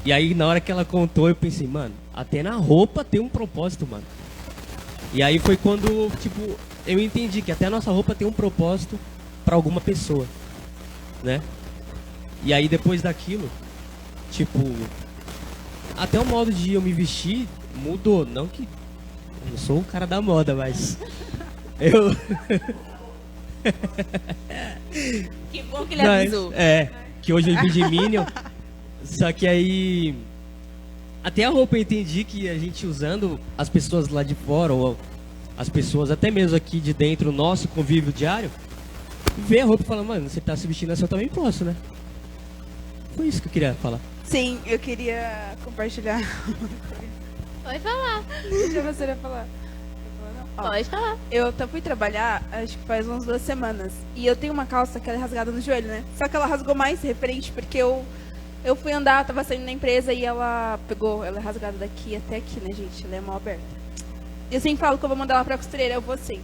E aí, na hora que ela contou, eu pensei, mano, até na roupa tem um propósito, mano. E aí foi quando, tipo, eu entendi que até a nossa roupa tem um propósito pra alguma pessoa, né? E aí, depois daquilo, tipo, até o modo de eu me vestir mudou. Não que eu não sou o cara da moda, mas eu... Que bom que ele avisou. Que hoje eu vim de Minion. Só que aí, até a roupa eu entendi que a gente usando, as pessoas lá de fora, ou as pessoas até mesmo aqui de dentro, o nosso convívio diário, vê a roupa e fala, mano, você tá se vestindo assim, eu também posso, né? Foi isso que eu queria falar. Sim, eu queria compartilhar. Pode falar. Deixa você falar. Pode falar. Eu fui trabalhar, acho que faz umas 2 semanas. E eu tenho uma calça que ela é rasgada no joelho, né? Só que ela rasgou mais referente porque eu fui andar, tava saindo da empresa e ela pegou, ela é rasgada daqui até aqui, né, gente? Ela é mal aberta. E eu sempre falo que eu vou mandar ela pra costureira, eu vou sim.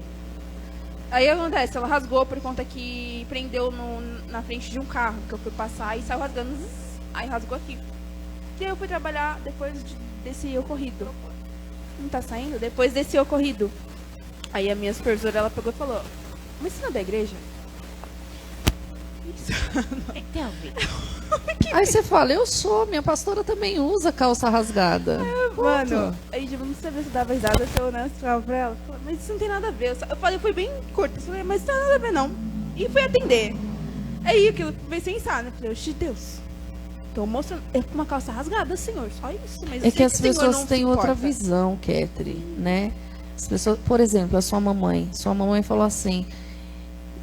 Aí acontece, ela rasgou por conta que prendeu na frente de um carro que eu fui passar e saiu rasgando. Aí rasgou aqui. E aí eu fui trabalhar depois desse ocorrido. Não tá saindo? Depois desse ocorrido. Aí a minha supervisora, ela pegou e falou, mas você não é da igreja? Isso. Tem a ver. Aí você fala, eu sou, minha pastora também usa calça rasgada. Mano, aí tipo, não sabia se dava risada, se eu falava pra ela, mas isso não tem nada a ver. Eu falei, foi bem curto, eu falei, mas isso não tem nada a ver não. E fui atender. Aí aquilo veio pensar, né? Falei, oxe, Deus, tô mostrando, é com uma calça rasgada, senhor, só isso. Mas É que as o senhor pessoas não têm se outra importa. visão, Ketri, né? As pessoas, por exemplo, a sua mamãe falou assim,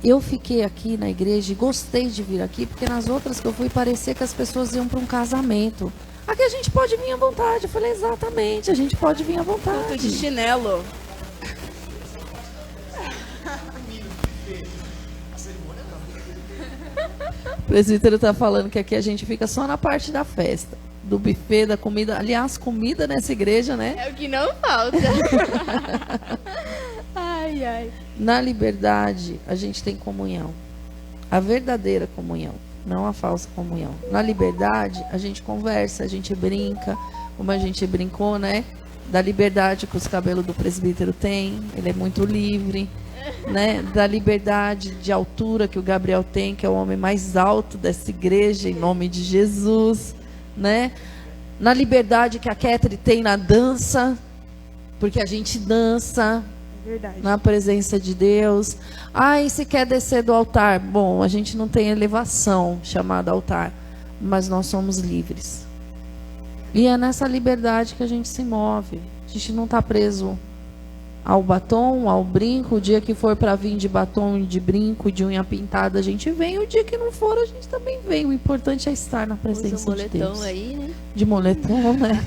eu fiquei aqui na igreja e gostei de vir aqui, porque nas outras que eu fui parecia que as pessoas iam para um casamento. Aqui a gente pode vir à vontade. Eu falei, exatamente, a gente pode vir à Culto de vontade. chinelo. O presbítero tá falando que aqui a gente fica só na parte da festa, do buffet, da comida. Aliás, comida nessa igreja, né? É o que não falta. Ai, ai. Na liberdade, a gente tem comunhão. A verdadeira comunhão, não a falsa comunhão. Na liberdade, a gente conversa, a gente brinca, como a gente brincou, né? Da liberdade que os cabelos do presbítero tem, ele é muito livre, né? Da liberdade de altura que o Gabriel tem, que é o homem mais alto dessa igreja, em nome de Jesus, né? Na liberdade que a Ketri tem na dança, porque a gente dança Verdade. na presença de Deus. Ai, se quer descer do altar. Bom, a gente não tem elevação chamada altar, mas nós somos livres. E é nessa liberdade que a gente se move. A gente não está preso ao batom, ao brinco. O dia que for para vir de batom e de brinco e de unha pintada, a gente vem. O dia que não for, a gente também vem. O importante é estar na Usa presença um de moletom Deus. aí, né? De moletom, né?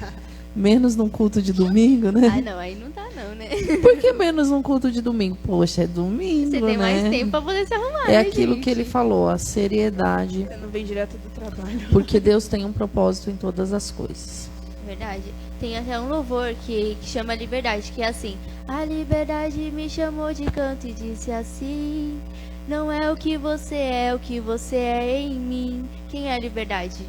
Menos num culto de domingo, né? Ah, não, aí não dá não, né? Por que menos um culto de domingo? Poxa, é domingo, Você tem mais né? tempo pra poder se arrumar, É né, aquilo gente? que ele falou, a seriedade. Você não vem direto do trabalho. Porque Deus tem um propósito em todas as coisas. Verdade. Tem até um louvor que chama Liberdade, que é assim: a liberdade me chamou de canto e disse assim: não é o que você é, o que você é em mim. Quem é a liberdade?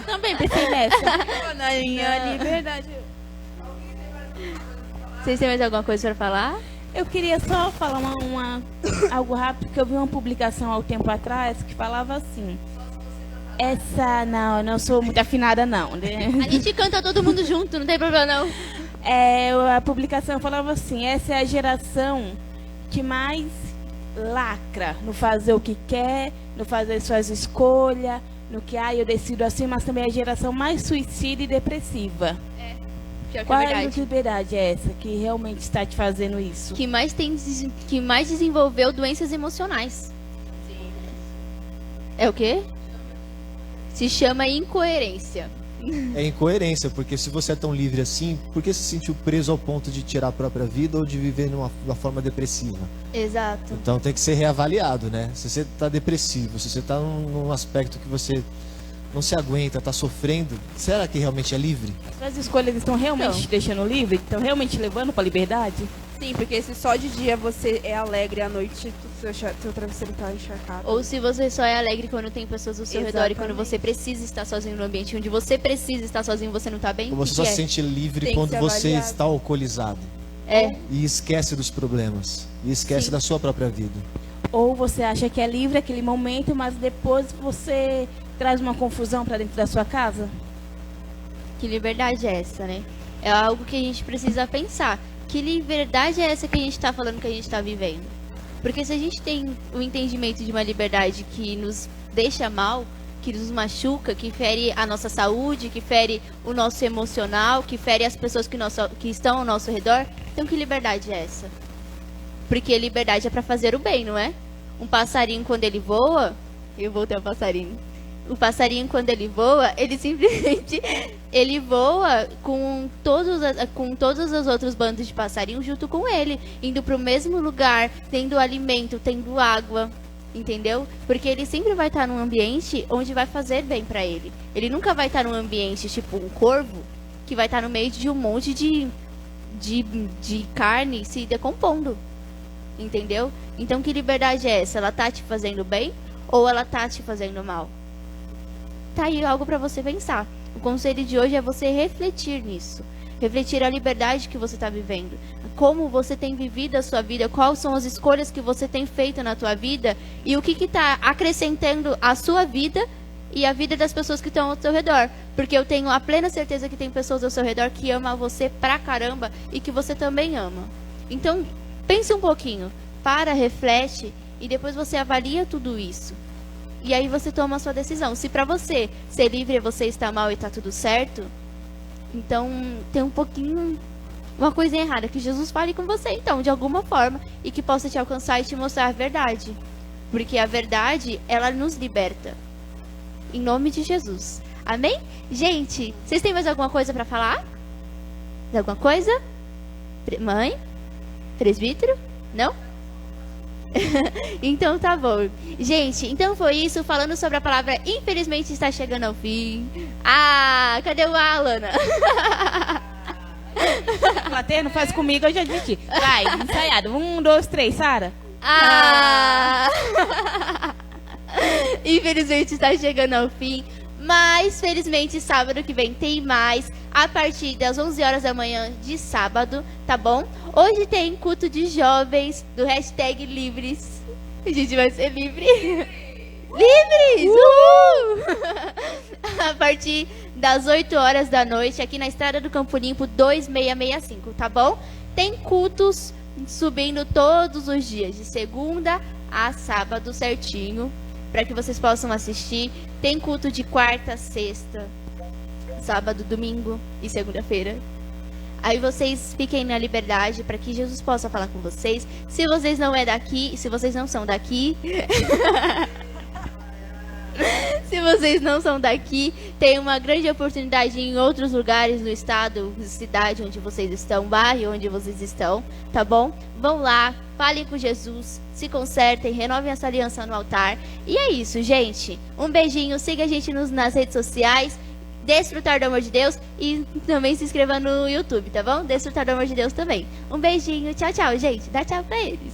Também pensei nessa. Na minha liberdade. Vocês têm mais alguma coisa pra falar? Eu queria só falar algo rápido, que eu vi uma publicação há um tempo atrás que falava assim. Não sou muito afinada não, né? A gente canta todo mundo junto, não tem problema não. A publicação falava assim, essa é a geração que mais lacra no fazer o que quer, no fazer suas escolhas, no que eu decido assim, mas também é a geração mais suicida e depressiva. Pior que Qual é é a verdade. liberdade é essa que realmente está te fazendo isso? Que mais desenvolveu doenças emocionais. É o quê? Se chama incoerência. É incoerência, porque se você é tão livre assim, por que se sentiu preso ao ponto de tirar a própria vida ou de viver uma forma depressiva? Exato. Então tem que ser reavaliado, né? Se você está depressivo, se você está num aspecto que você não se aguenta, está sofrendo, será que realmente é livre? Suas escolhas estão realmente te deixando livre? Estão realmente levando para a liberdade? Sim, porque se só de dia você é alegre, à noite seu travesseiro tá encharcado. Ou se você só é alegre quando tem pessoas ao seu redor e quando Exatamente. você precisa estar sozinho no ambiente onde você precisa estar sozinho, você não tá bem? Ou O você que só que se é? sente livre Tem que quando ser você avaliado. está alcoolizado É, e esquece dos problemas e esquece Sim. da sua própria vida. Ou você acha que é livre aquele momento, mas depois você traz uma confusão para dentro da sua casa? que liberdade é essa, né? É algo que a gente precisa pensar. Que liberdade é essa que a gente tá falando que a gente tá vivendo? Porque se a gente tem o entendimento de uma liberdade que nos deixa mal, que nos machuca, que fere a nossa saúde, que fere o nosso emocional, que fere as pessoas que estão ao nosso redor, então que liberdade é essa? Porque liberdade é para fazer o bem, não é? Um passarinho, quando ele voa... Eu voltei ao passarinho. O passarinho, quando ele voa, ele simplesmente... Ele voa com todos os outros bandos de passarinhos junto com ele. Indo pro mesmo lugar, tendo alimento, tendo água. Entendeu? Porque ele sempre vai estar num ambiente onde vai fazer bem pra ele. Ele nunca vai estar num ambiente tipo um corvo, que vai estar no meio de um monte de carne se decompondo. Entendeu? Então que liberdade é essa? Ela tá te fazendo bem ou ela tá te fazendo mal? Tá aí algo pra você pensar. O conselho de hoje é você refletir nisso. Refletir a liberdade que você está vivendo. Como você tem vivido a sua vida, quais são as escolhas que você tem feito na tua vida e o que está acrescentando a sua vida e a vida das pessoas que estão ao seu redor. Porque eu tenho a plena certeza que tem pessoas ao seu redor que amam você pra caramba e que você também ama. Então, pense um pouquinho, reflete e depois você avalia tudo isso. E aí você toma a sua decisão. Se pra você ser livre é você estar mal e tá tudo certo, então tem um pouquinho uma coisa errada, que Jesus fale com você, então, de alguma forma, e que possa te alcançar e te mostrar a verdade. Porque a verdade, ela nos liberta. Em nome de Jesus. Amém? Gente, vocês têm mais alguma coisa para falar? Alguma coisa? Mãe? Presbítero? Não? Então tá bom. Gente, então foi isso, falando sobre a palavra infelizmente está chegando ao fim. Ah, cadê o Alan? Plateia, não faz comigo, eu já disse. Vai, ensaiado. 1, 2, 3, Sara. Ah! Infelizmente está chegando ao fim. Mas, felizmente, sábado que vem tem mais. A partir das 11 horas da manhã de sábado, tá bom? Hoje tem culto de jovens do hashtag Livres. A gente vai ser livre. Livres! A partir das 8 horas da noite, aqui na Estrada do Campo Limpo 2665, tá bom? Tem cultos subindo todos os dias, de segunda a sábado certinho, para que vocês possam assistir. Tem culto de quarta, sexta, sábado, domingo e segunda-feira. Aí vocês fiquem na liberdade para que Jesus possa falar com vocês. Se vocês não é daqui, se vocês não são daqui, se vocês não são daqui, tem uma grande oportunidade em outros lugares no estado, cidade onde vocês estão, bairro onde vocês estão, tá bom? Vão lá, falem com Jesus, se consertem, renovem essa aliança no altar. E é isso, gente. Um beijinho, siga a gente nas redes sociais, Desfrutar do Amor de Deus, e também se inscreva no YouTube, tá bom? Desfrutar do Amor de Deus também. Um beijinho, tchau, tchau, gente. Dá tchau pra eles.